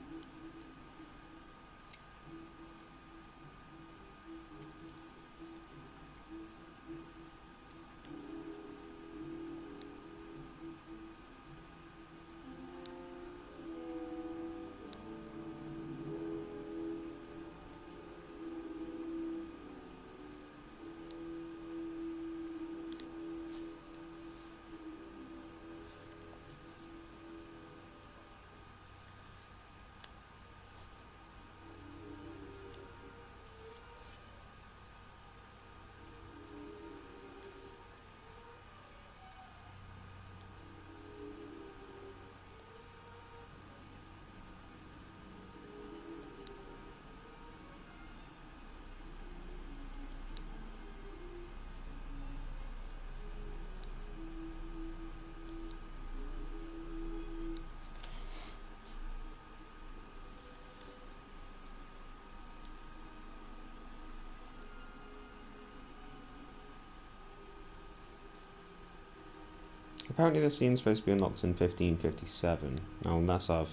Apparently the scene's supposed to be unlocked in 1557. Now, unless I've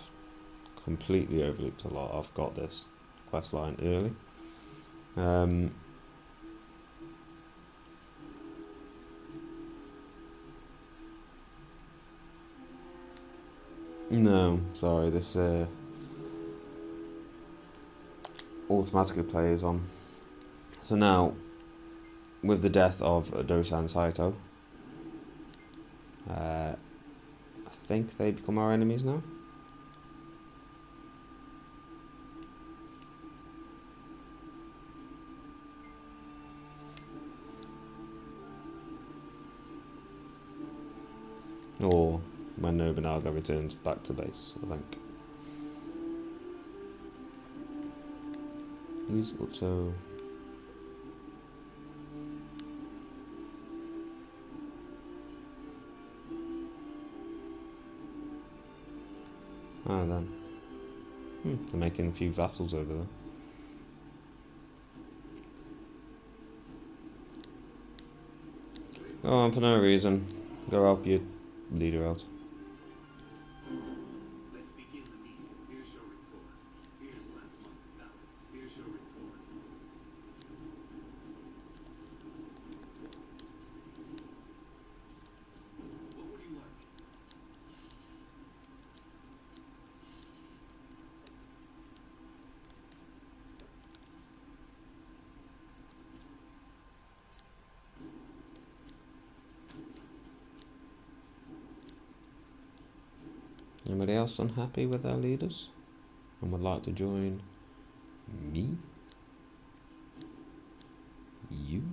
completely overlooked a lot, I've got this quest line early. No, sorry, this automatically plays on. So now, with the death of Dosan Saito, I think they become our enemies now. Or when Nobunaga returns back to base, I think. He's also... Ah, then. They're making a few vassals over there. Go on for no reason. Go help your leader out. Let's begin the meeting. Here's your report. Here's last month's balance. Here's your report. What would you like? Anybody else unhappy with their leaders and would like to join me? You?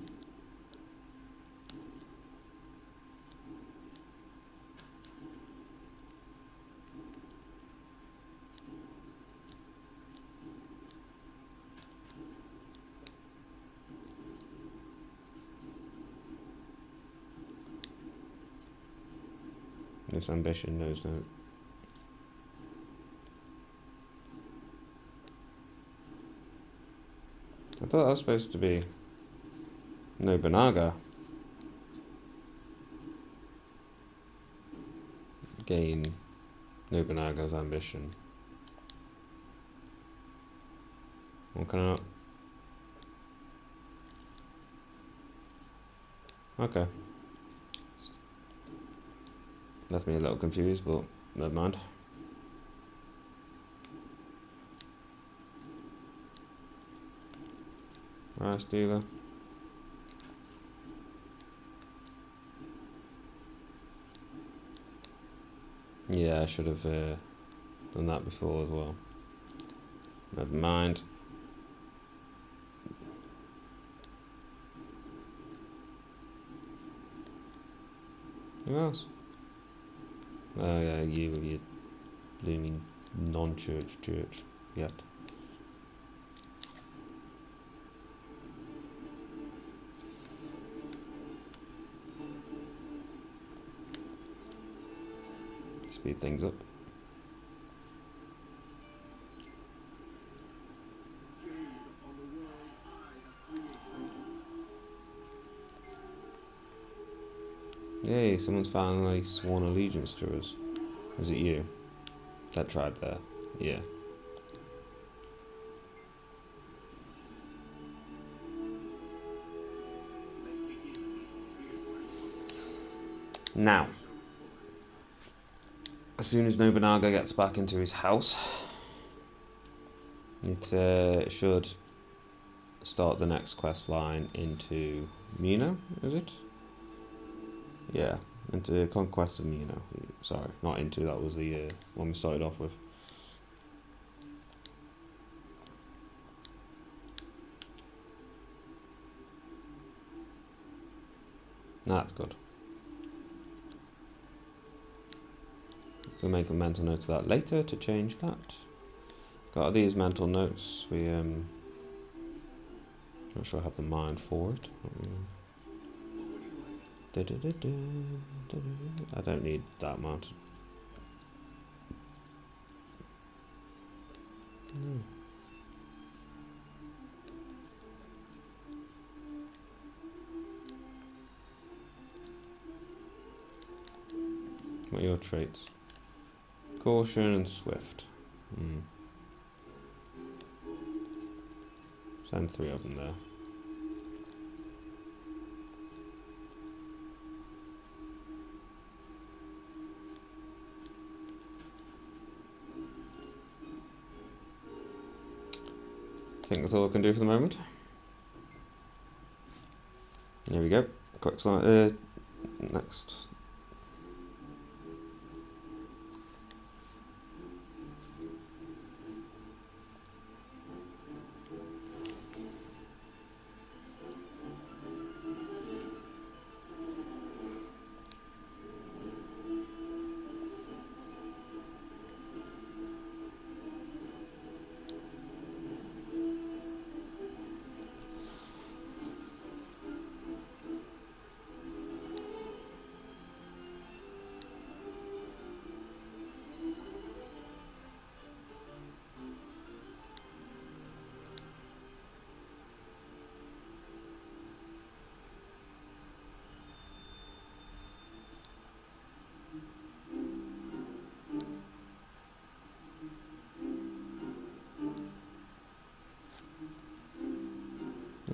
This ambition knows no. I thought that was supposed to be Nobunaga. Gain Nobunaga's ambition. What can I... Okay. Left me a little confused, but never mind. Rice dealer. Yeah, I should have done that before as well. Never mind. Who else? Oh yeah, you blooming non-church church yet. Speed things up. Gaze upon the world I have created. Yay, someone's finally sworn allegiance to us. Was it you? That tribe there? Yeah. Let's begin the meeting. Here's last month's balance. Now, Here's your report. as soon as Nobunaga gets back into his house, it should start the next quest line into Mino, is it? Yeah, into Conquest of Mino. Sorry, not into, that was the one we started off with. That's good. We'll make a mental note of that later to change that. Got these mental notes. We not sure I have the mind for it. I don't need that amount. No. What are your traits? Caution and swift. Send 3 of them there. I think that's all I can do for the moment. There we go. Quick slide. Next.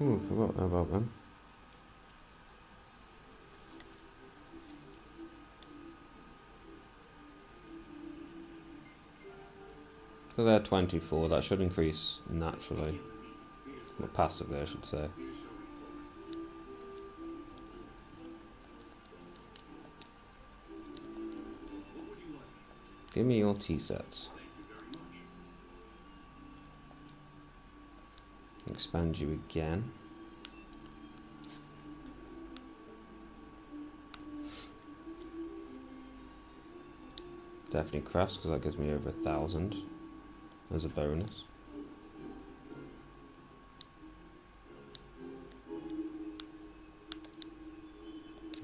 Oh, I forgot about them. So they're 24, that should increase naturally. Or passively, I should say. Give me your T-sets. Expand you again. Definitely crafts, because that gives me over 1,000 as a bonus.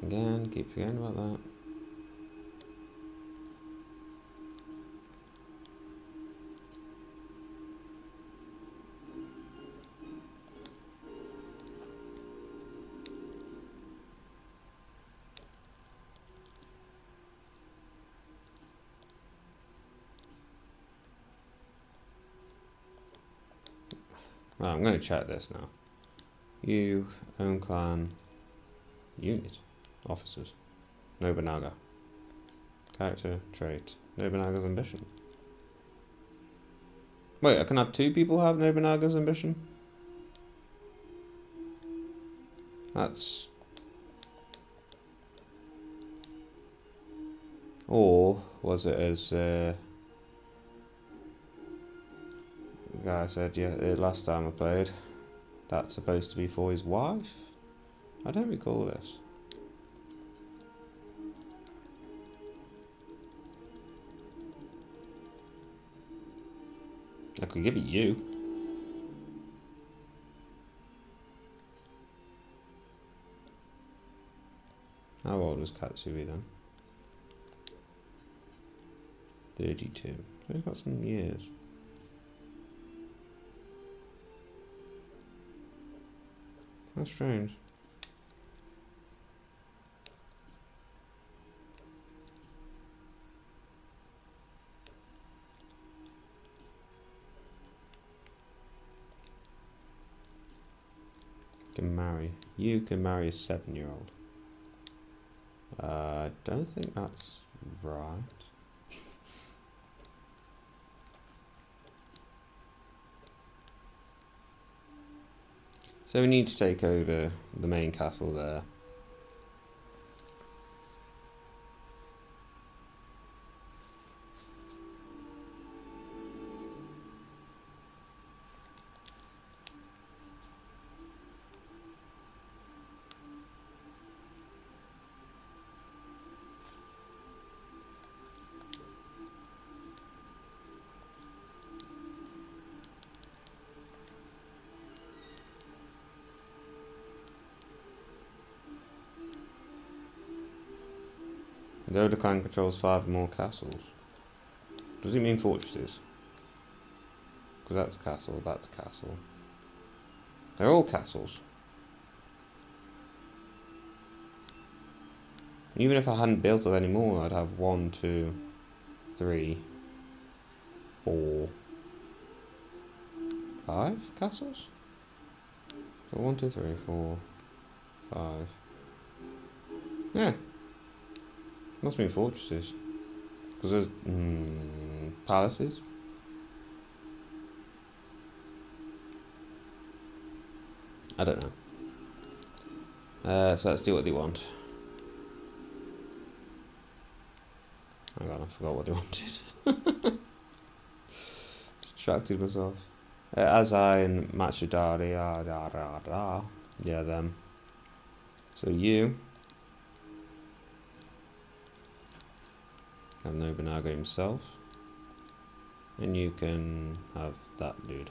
Again, keep forgetting about that. Well, I'm going to check this now. You, own clan, unit, officers, Nobunaga. Character, trait, Nobunaga's ambition. Wait, I can have 2 people have Nobunaga's ambition? That's... Or was it as... the guy said, yeah, last time I played, that's supposed to be for his wife? I don't recall this. I could give it you. How old was Katsui then? 32. He's got some years. That's strange. Can marry. You can marry a 7-year-old. I don't think that's right. So we need to take over the main castle there. The Oda clan controls 5 more castles. Does it mean fortresses? Because that's castle, that's castle. They're all castles. Even if I hadn't built up any more, I'd have 1, 2, 3, 4, 5 castles? So 1, 2, 3, 4, 5. Yeah. Must mean fortresses. Because there's palaces. I don't know. So let's do what they want. Hang on, I forgot what they wanted. Distracted myself. Azai and Machidari. Yeah, them. So you have Nobunaga himself. And you can have that dude.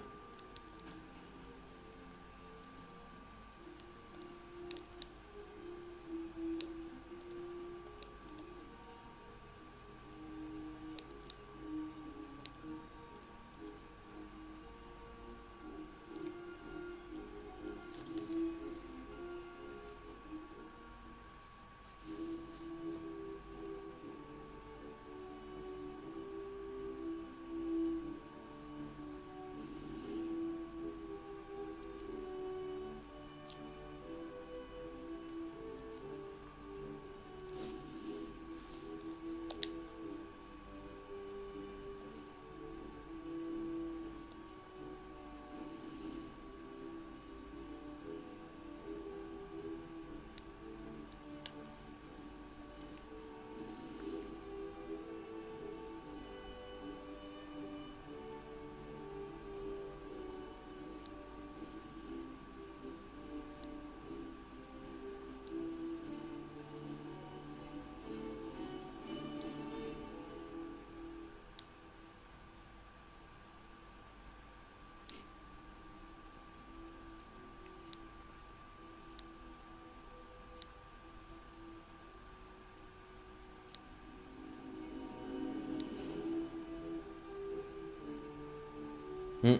Hmm.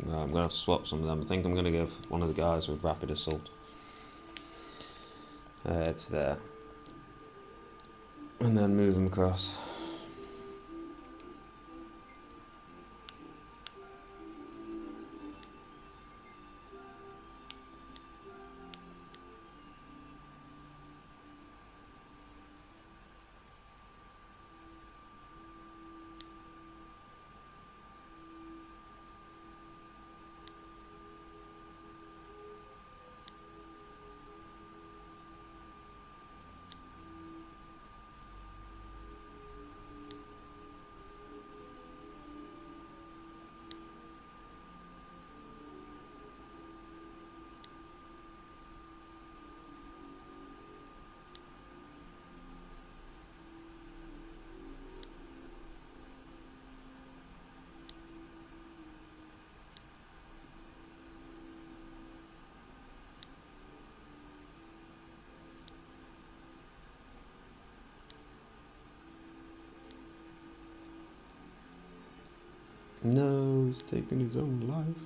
Right, I'm going to have to swap some of them. I think I'm going to give one of the guys with rapid assault to there. And then move them across. No, he's taking his own life.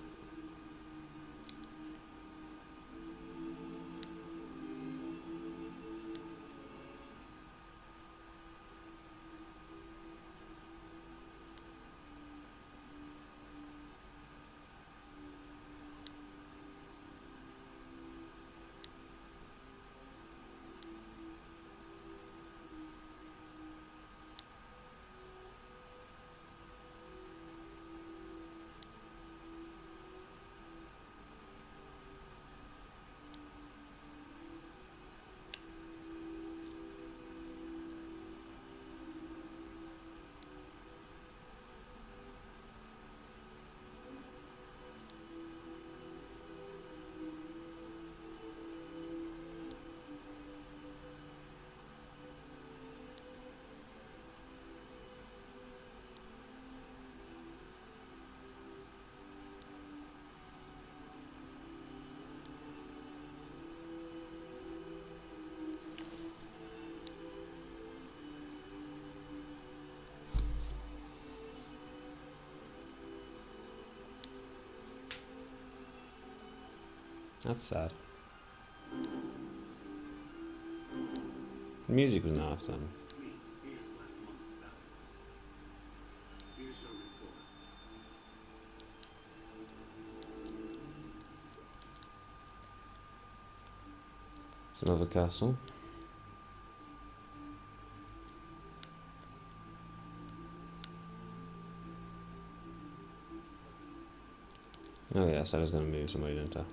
That's sad. The music was nice then. Here's last month's balance. Here's your report. It's another castle. Oh yeah, I said I was going to move somebody, didn't I?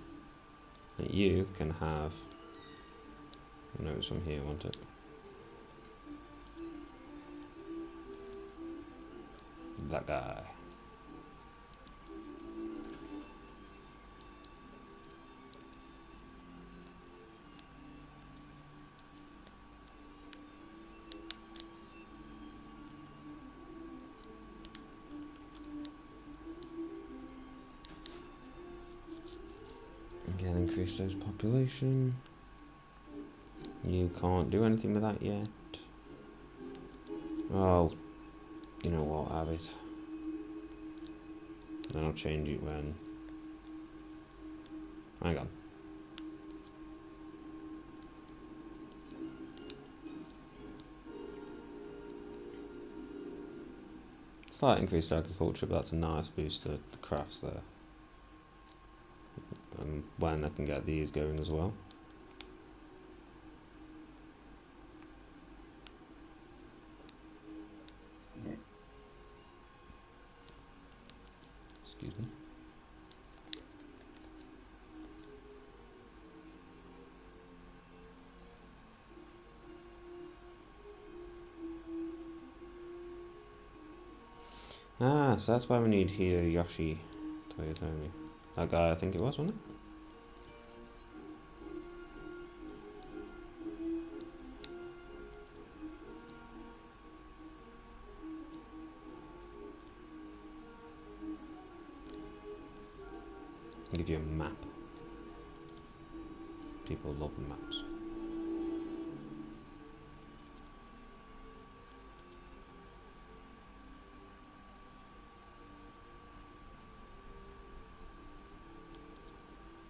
And you can have... No, it's from here, won't it? That guy. Again, increase those population. You can't do anything with that yet. Oh, you know what, have it. Then I'll change it when... Hang on. Slight increased agriculture, but that's a nice boost to the crafts there. And when I can get these going as well. Excuse me. Ah, so that's why we need Hideyoshi Toyotomi. That guy, I think it was, wasn't it? I'll give you a map. People love maps.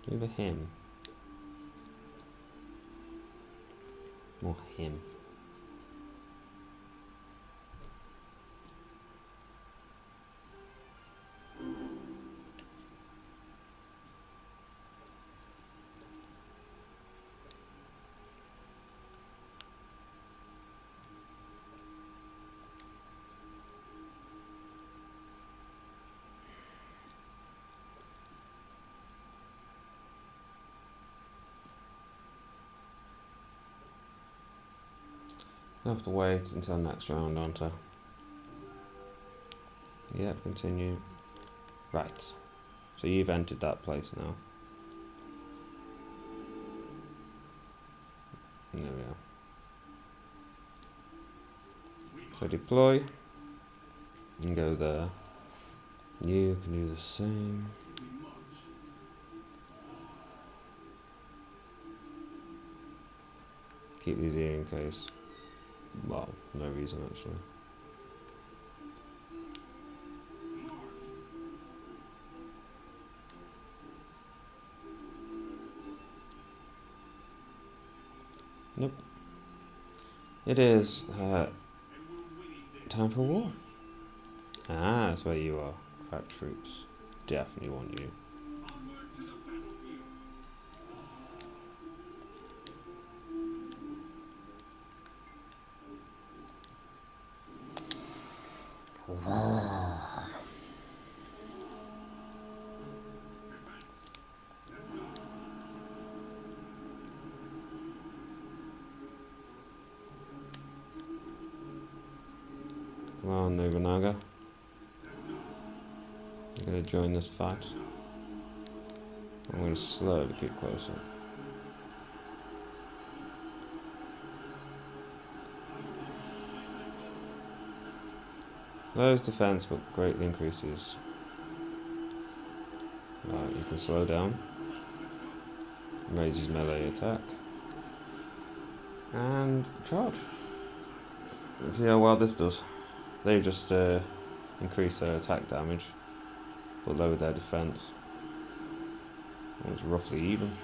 Give a him. Or him. I have to wait until next round, aren't I? Yep, continue. Right. So you've entered that place now. There we are. So deploy. And go there. You can do the same. Keep these here in case. Well, no reason actually. Nope. It is time for war. Ah, that's where you are. Crack troops. Definitely want you. Come on, Nobunaga. I'm going to join this fight. I'm going to slowly get closer. Lowers defense but greatly increases. Right, you can slow down. Raises melee attack. And charge. Let's see how well this does. They've just increased their attack damage, but lowered their defense. It's roughly even.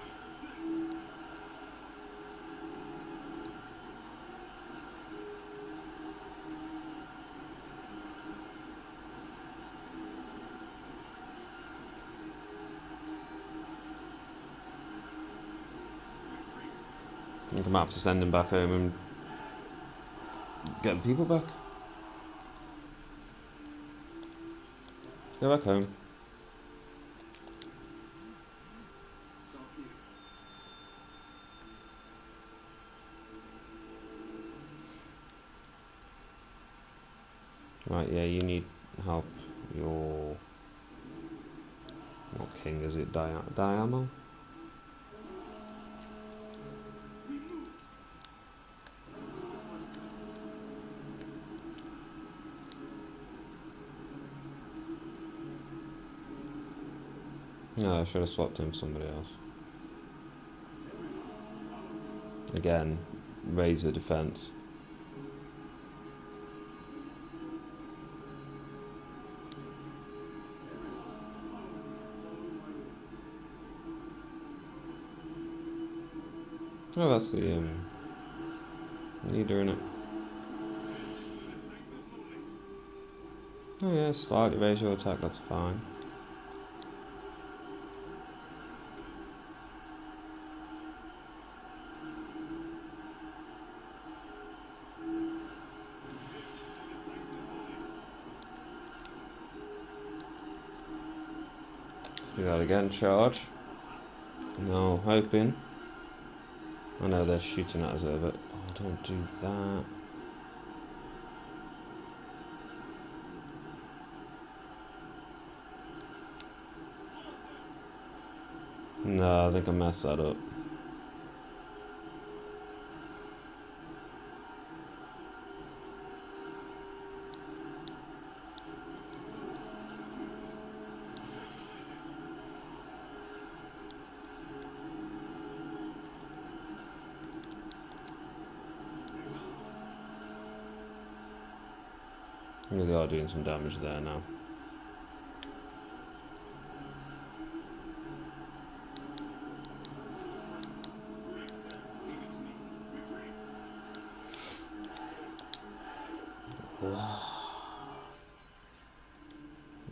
I think I might have to send him back home and get the people back. Go back home. Stop here. Right, yeah, you need help. Your... What king is it? Diamo? We moved. No, I should have swapped him for somebody else. Again, raise the defense. Oh, that's the leader in it. Oh yeah, slightly raise your attack, that's fine. Do that again, charge. No, hoping. I know they're shooting at us there, but oh, don't do that. No, I think I messed that up. Really are doing some damage there now.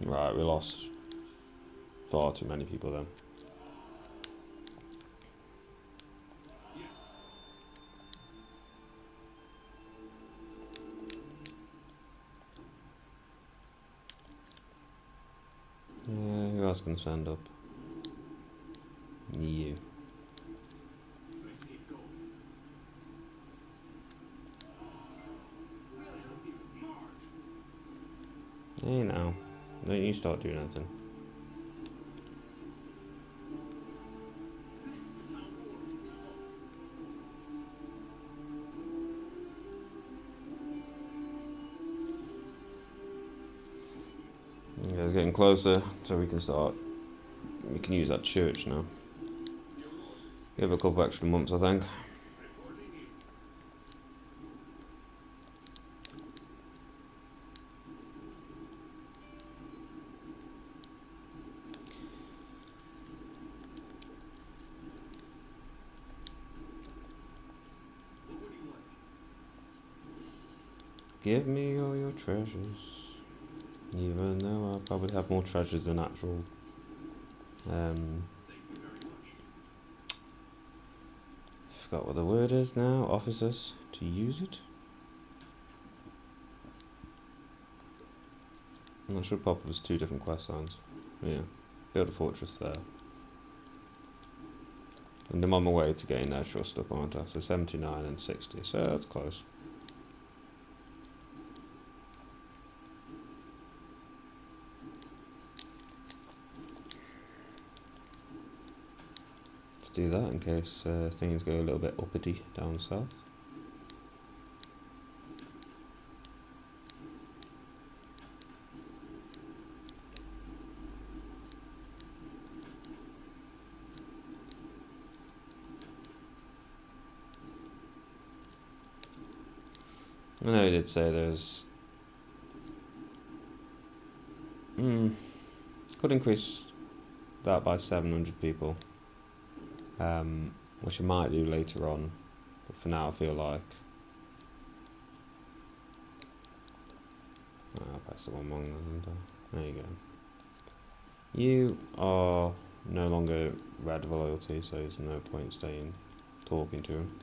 Right, we lost far too many people then. Yeah, who else can stand up? You. Let's get going. Really help you. March. Hey now, don't you start doing anything. This is how war can be fought. Yeah, it's getting closer, so we can start. We can use that church now. Give it a couple extra months, I think. Reporting in. What would you like? Give me all your treasures. Even though I probably have more treasures than actual. Thank you very much. Forgot what the word is now. Officers to use it. And that should pop up as two different quest lines. Yeah, build a fortress there. And I'm on my way to getting their trust up, aren't I? So 79 and 60, so that's close. Let's do that in case things go a little bit uppity down south. I know he did say there's... could increase that by 700 people. Which I might do later on. But for now I feel like... I'll press the one wrong, isn't I? There you go. You are no longer red of loyalty, so there's no point staying talking to him.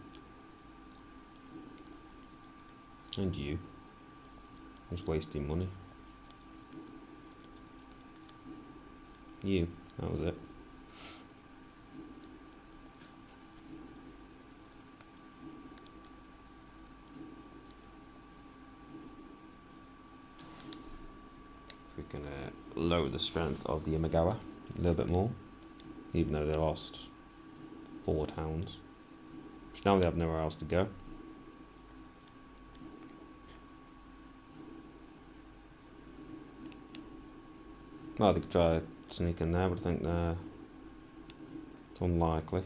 And you. Just wasting money. You. That was it. We can lower the strength of the Imagawa a little bit more, even though they lost 4 towns. Which now they have nowhere else to go. Well, they could try to sneak in there, but I think it's unlikely.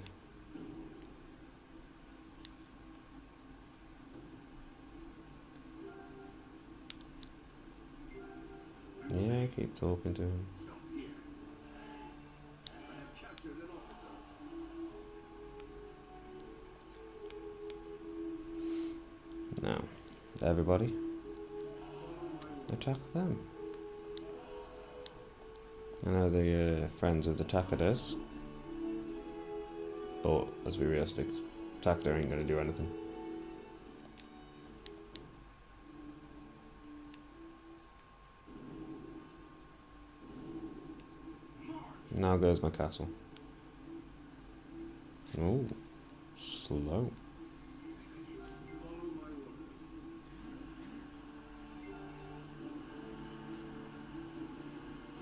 Yeah, keep talking to him. Stop here. I have captured an officer. Now, everybody, Follow my attack them. I know the friends of the Takaders, but let's be realistic, Takada ain't gonna do anything. Now goes my castle. Oh, slow. Follow my orders. I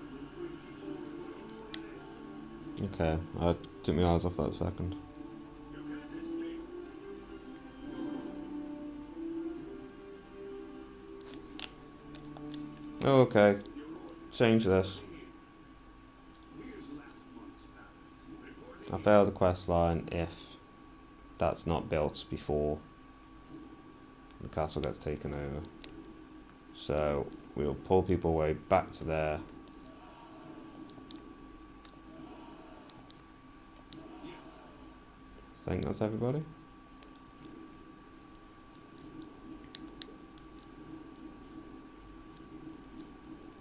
will bring the old world to an end. Okay, I took my eyes off that second. You can't escape. Okay, Your orders. change this. Where's last month's balance? I Reporting. failed the quest line if that's not built before the castle gets taken over. So we'll pull people away back to there. Yes. I think that's everybody.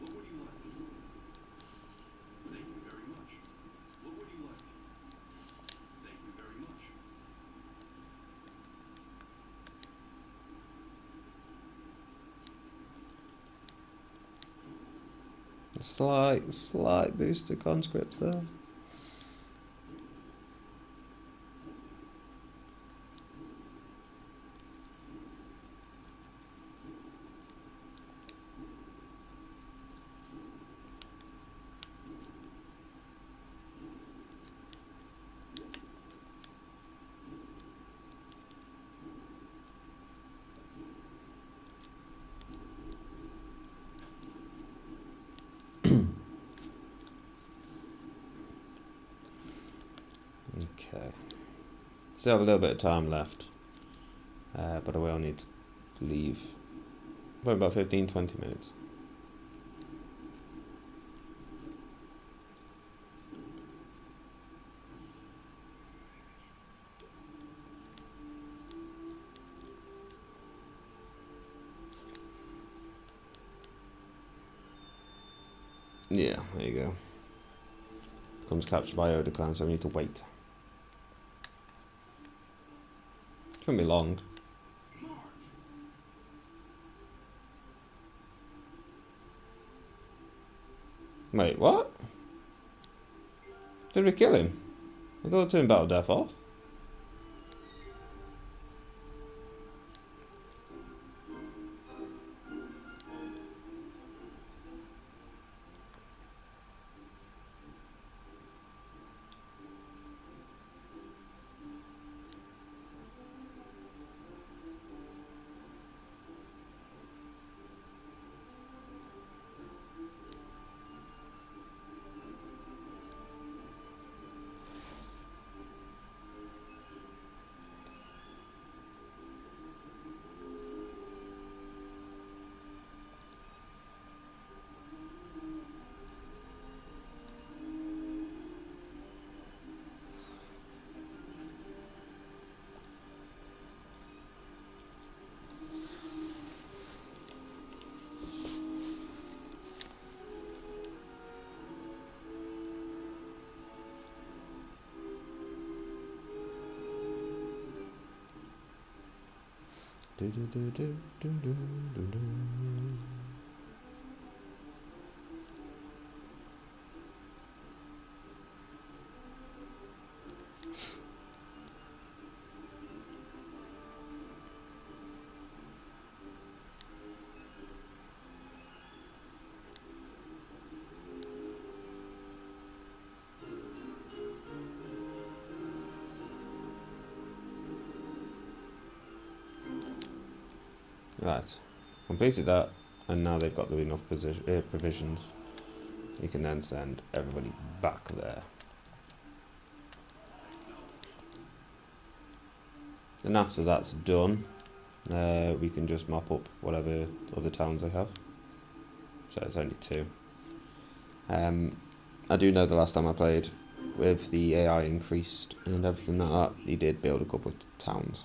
What would you like? Thank you very much. What would you like? Thank you very much. Slight boost to conscripts there. Okay. Still have a little bit of time left. But I will need to leave. Probably about 15-20 minutes. Yeah, there you go. Becomes captured by Oda clan, so we need to wait. Shouldn't be long. March. Wait, what? Did we kill him? I thought it turned battle death off. Right, completed that, and now they've got enough provisions. You can then send everybody back there. And after that's done, we can just mop up whatever other towns they have. So it's only 2. I do know the last time I played, with the AI increased and everything like that, he did build a couple of towns.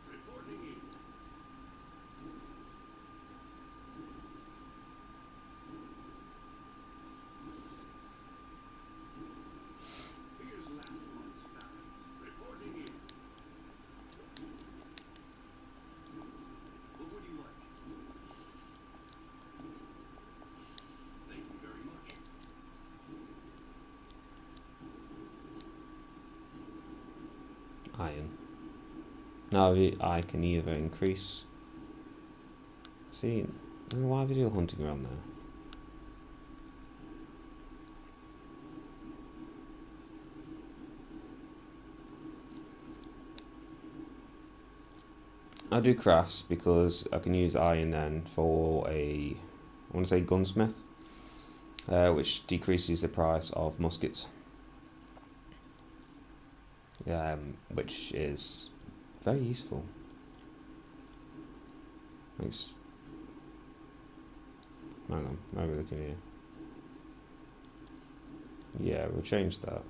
Reporting in. Here's last month's balance. Reporting in. What would you like? Thank you very much. Iron. Now I can either increase. See, I don't know why they do hunting around there. I do crafts because I can use iron then for I want to say gunsmith, which decreases the price of muskets, which is very useful. Makes. Hang on, how are we looking here? Yeah, we'll change that.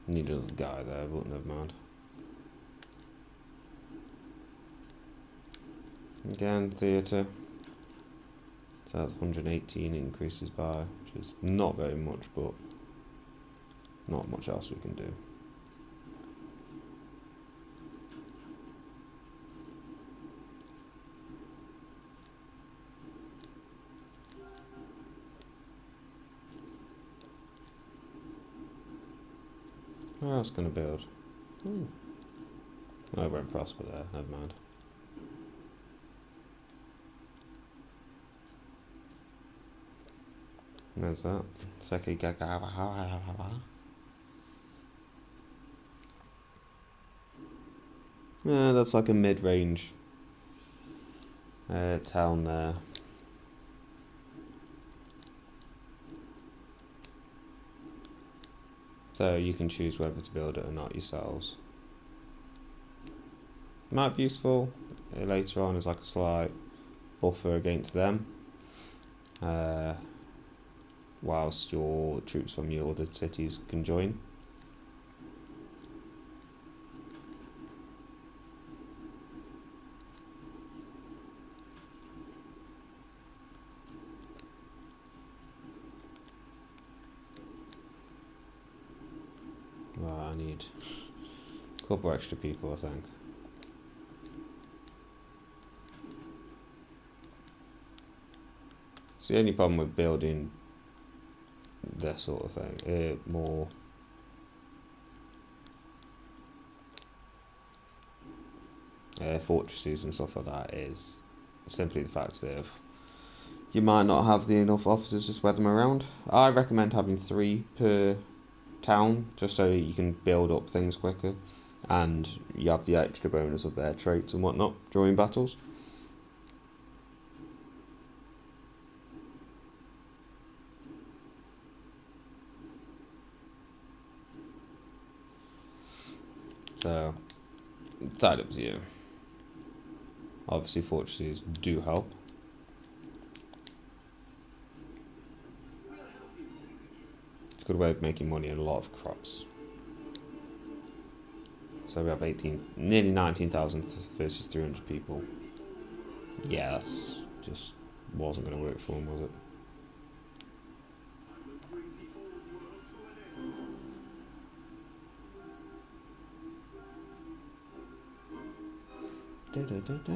Need another guy there, but never mind. Again, theatre. So that's 118 increases by, which is not very much, but not much else we can do. Where else can I build? Oh, I won't prosper there, never mind. There's that. Yeah, that's like a mid-range town there. So you can choose whether to build it or not yourselves. Might be useful later on as like a slight buffer against them. Whilst your troops from your other cities can join. Well, I need a couple extra people, I think. It's the only problem with building this sort of thing. More fortresses and stuff like that is simply the fact that you might not have enough officers to spread them around. I recommend having 3 per town, just so you can build up things quicker, and you have the extra bonus of their traits and whatnot during battles. So, tied up to you. Obviously, fortresses do help. It's a good way of making money and a lot of crops. So we have nearly 19,000 versus 300 people. Yeah, that's just wasn't going to work for them, was it? I will bring the old world to an end. Da-da-da-da.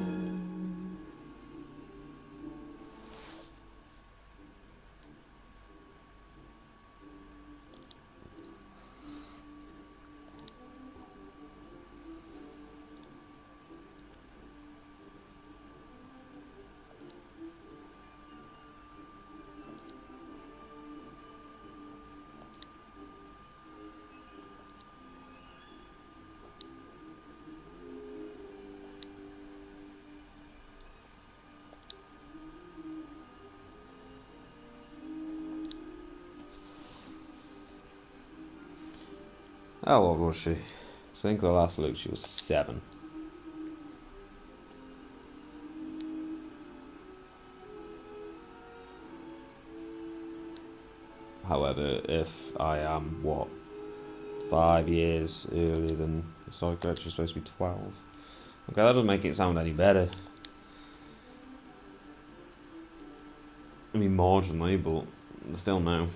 How old was she? I think the last look she was 7. However, if I am, what, 5 years earlier than the historic correct, she's supposed to be 12. Okay, that doesn't make it sound any better. I mean, marginally, but still no.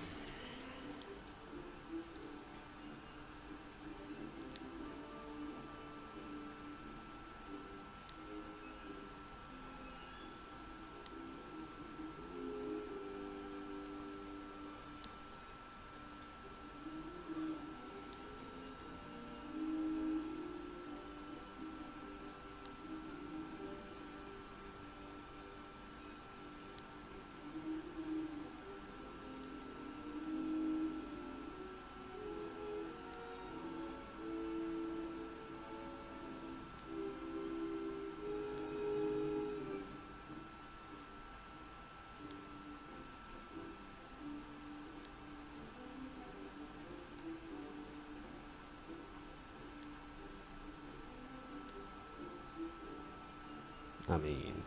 I mean,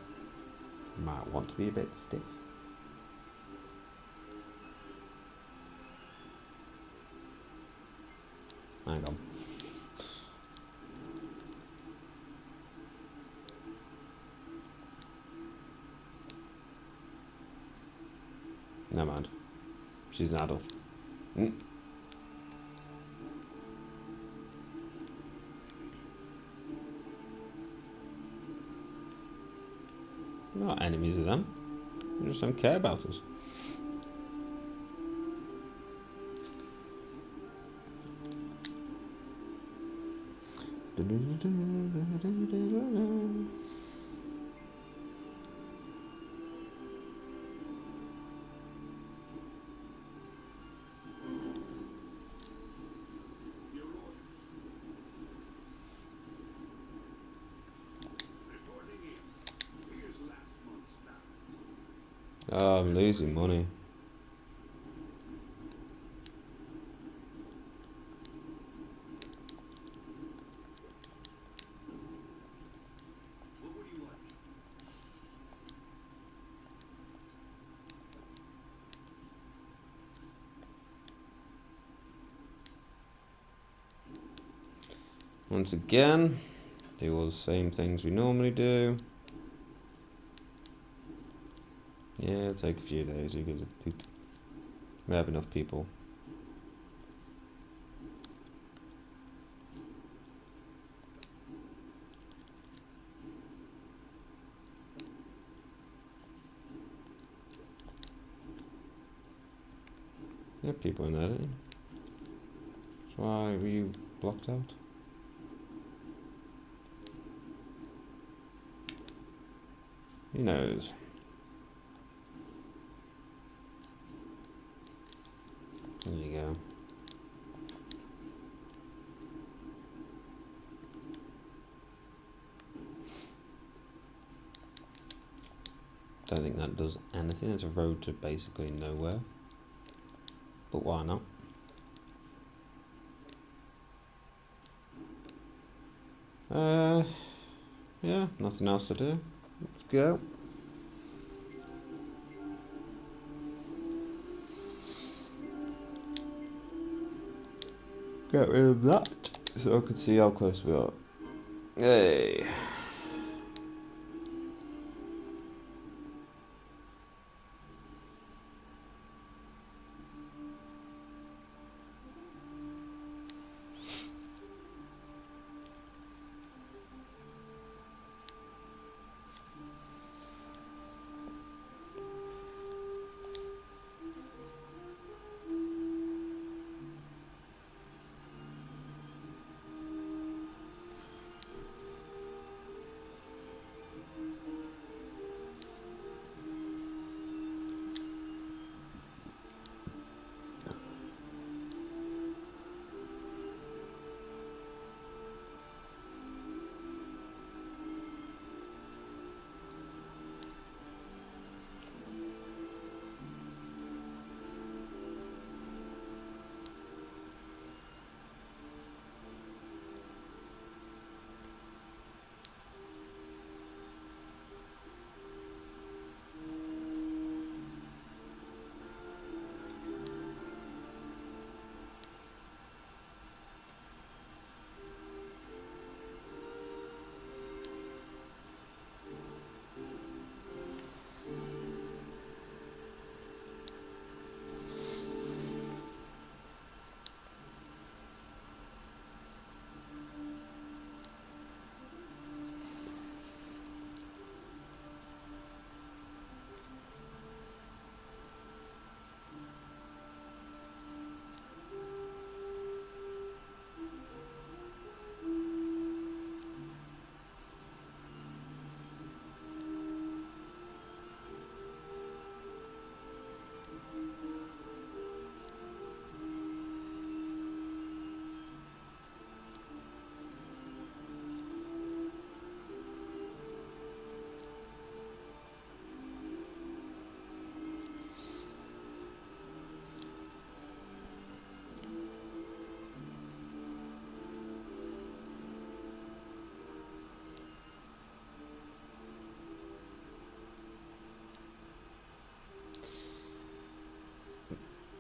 you might want to be a bit stiff. Hang on. Never mind. She's an adult. We're not enemies of them. They just don't care about us. Your orders. Reporting in. Here's last month's balance. Oh, I'm losing money. What would you like? Once again, do all the same things we normally do. Yeah, it'll take a few days. You guys we have enough people. You have people in there, don't you? That's why were you blocked out? Who knows? There you go. Don't think that does anything. It's a road to basically nowhere. But why not? Yeah, nothing else to do. Let's go. Get rid of that so I can see how close we are. Hey.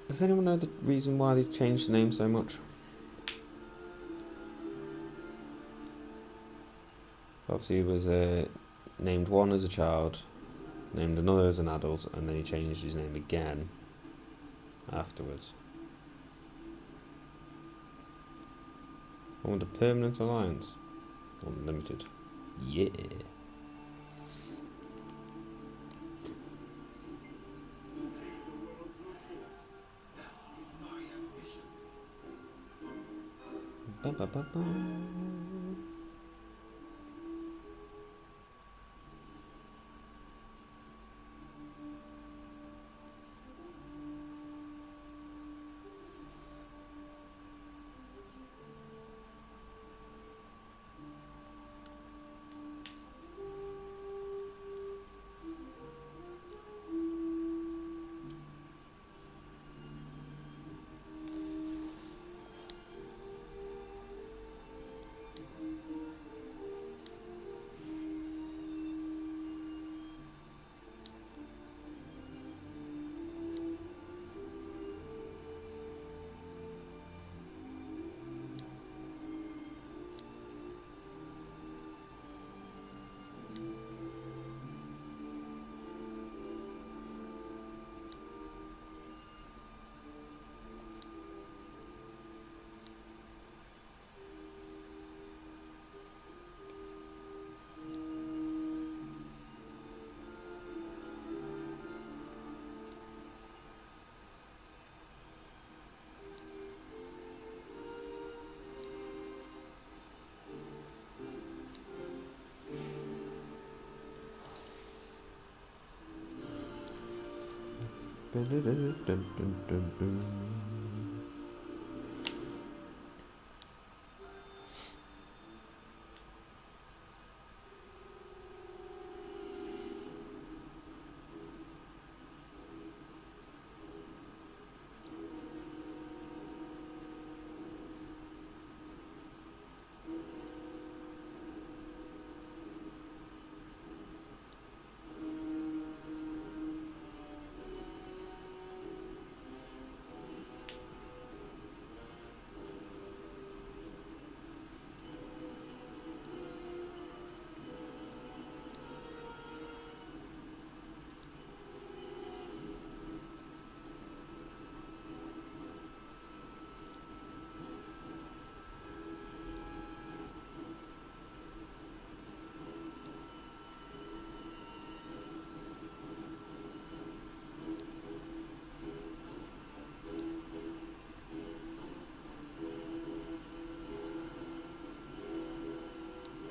Does anyone know the reason why they changed the name so much? Obviously, he was named one as a child, named another as an adult, and then he changed his name again afterwards. Formed a permanent alliance. Unlimited. Yeah. To take the world through force. That is my ambition. Ba -ba -ba -ba.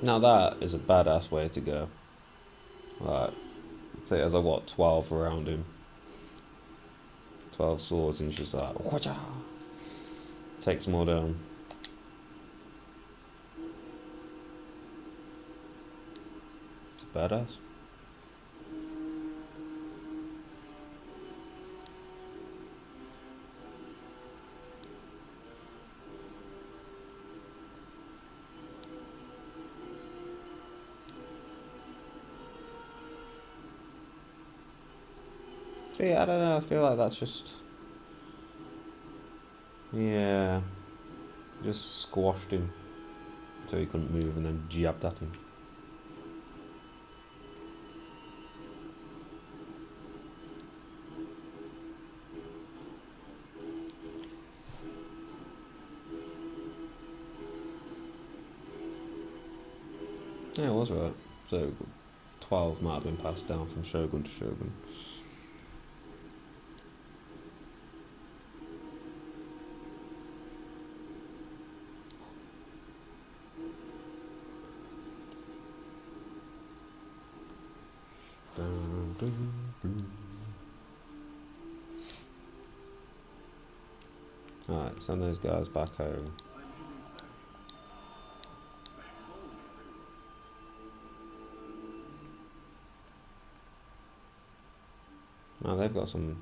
Now that is a badass way to go. Like, say there's like what, 12 around him. 12 swords and just like, whacha! Takes them all down. It's badass. See, I don't know, I feel like that's just... Yeah. Just squashed him so he couldn't move and then jabbed at him. Yeah, it was right. So 12 might have been passed down from Shogun to Shogun. Dun, dun, dun. Alright, send those guys back home. Now they've got some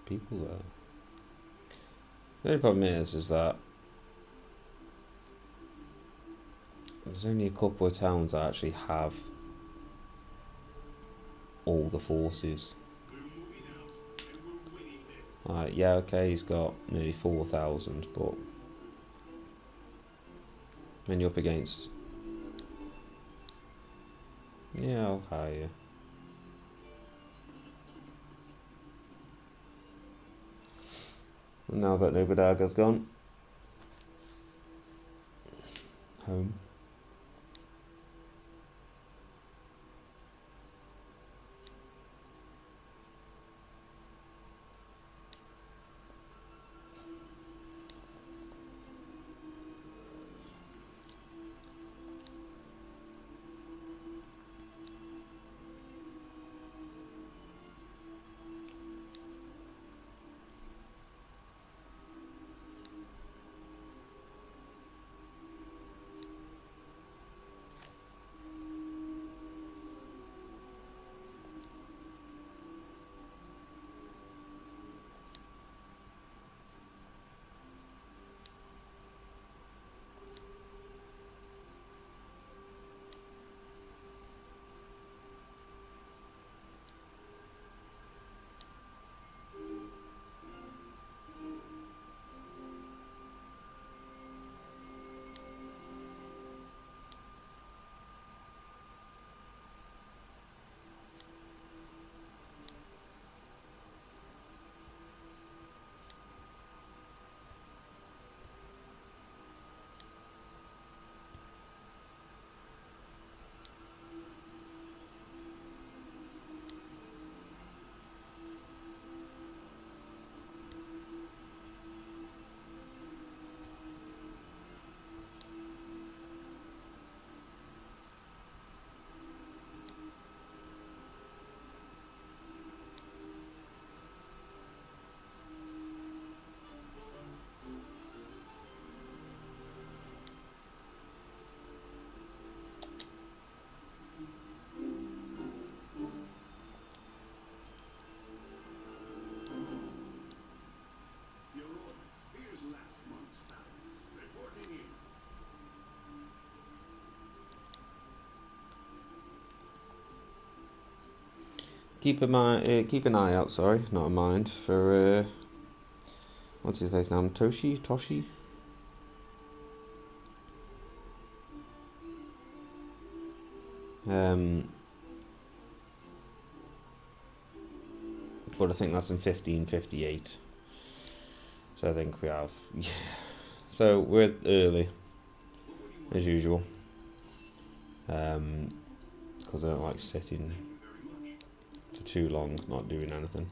people there. The only problem is that there's only a couple of towns that actually have all the forces. We're moving out, and we're winning Yeah, okay, he's got nearly 4,000, but when you're up against... Yeah, I'll hire you. And now that NOBUNAGA'S gone home. Your orders. Here's last month's balance. Reporting in. Keep an eye out, sorry, not a mind, for, what's his face now, Toshi? But I think that's in 1558. So I think we have, yeah. So we're early, as usual. Because I don't like sitting for too long, not doing anything.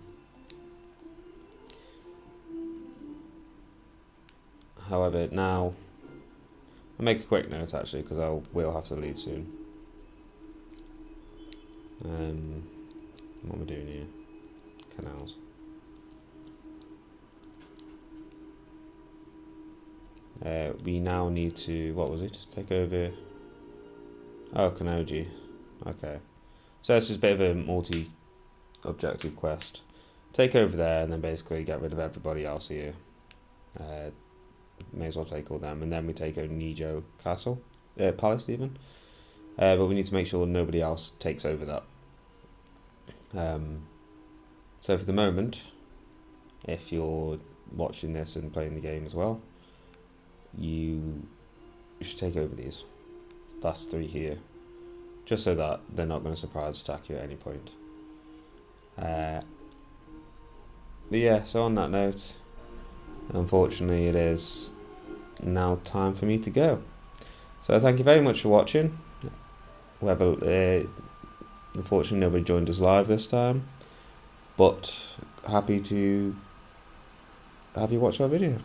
However, now, I'll make a quick note actually, because I will have to leave soon. What am I doing here? Canals. We now need to, what was it? Take over. Oh, Kanoji. Okay. So it's just a bit of a multi-objective quest. Take over there and then basically get rid of everybody else here. May as well take all them. And then we take over Nijo Castle. Palace even. But we need to make sure nobody else takes over that. So for the moment, if you're watching this and playing the game as well, you should take over these last three here, just so that they're not going to surprise attack you at any point. But yeah, so on that note, unfortunately it is now time for me to go. So thank you very much for watching. Unfortunately nobody joined us live this time, but happy to have you watch our video.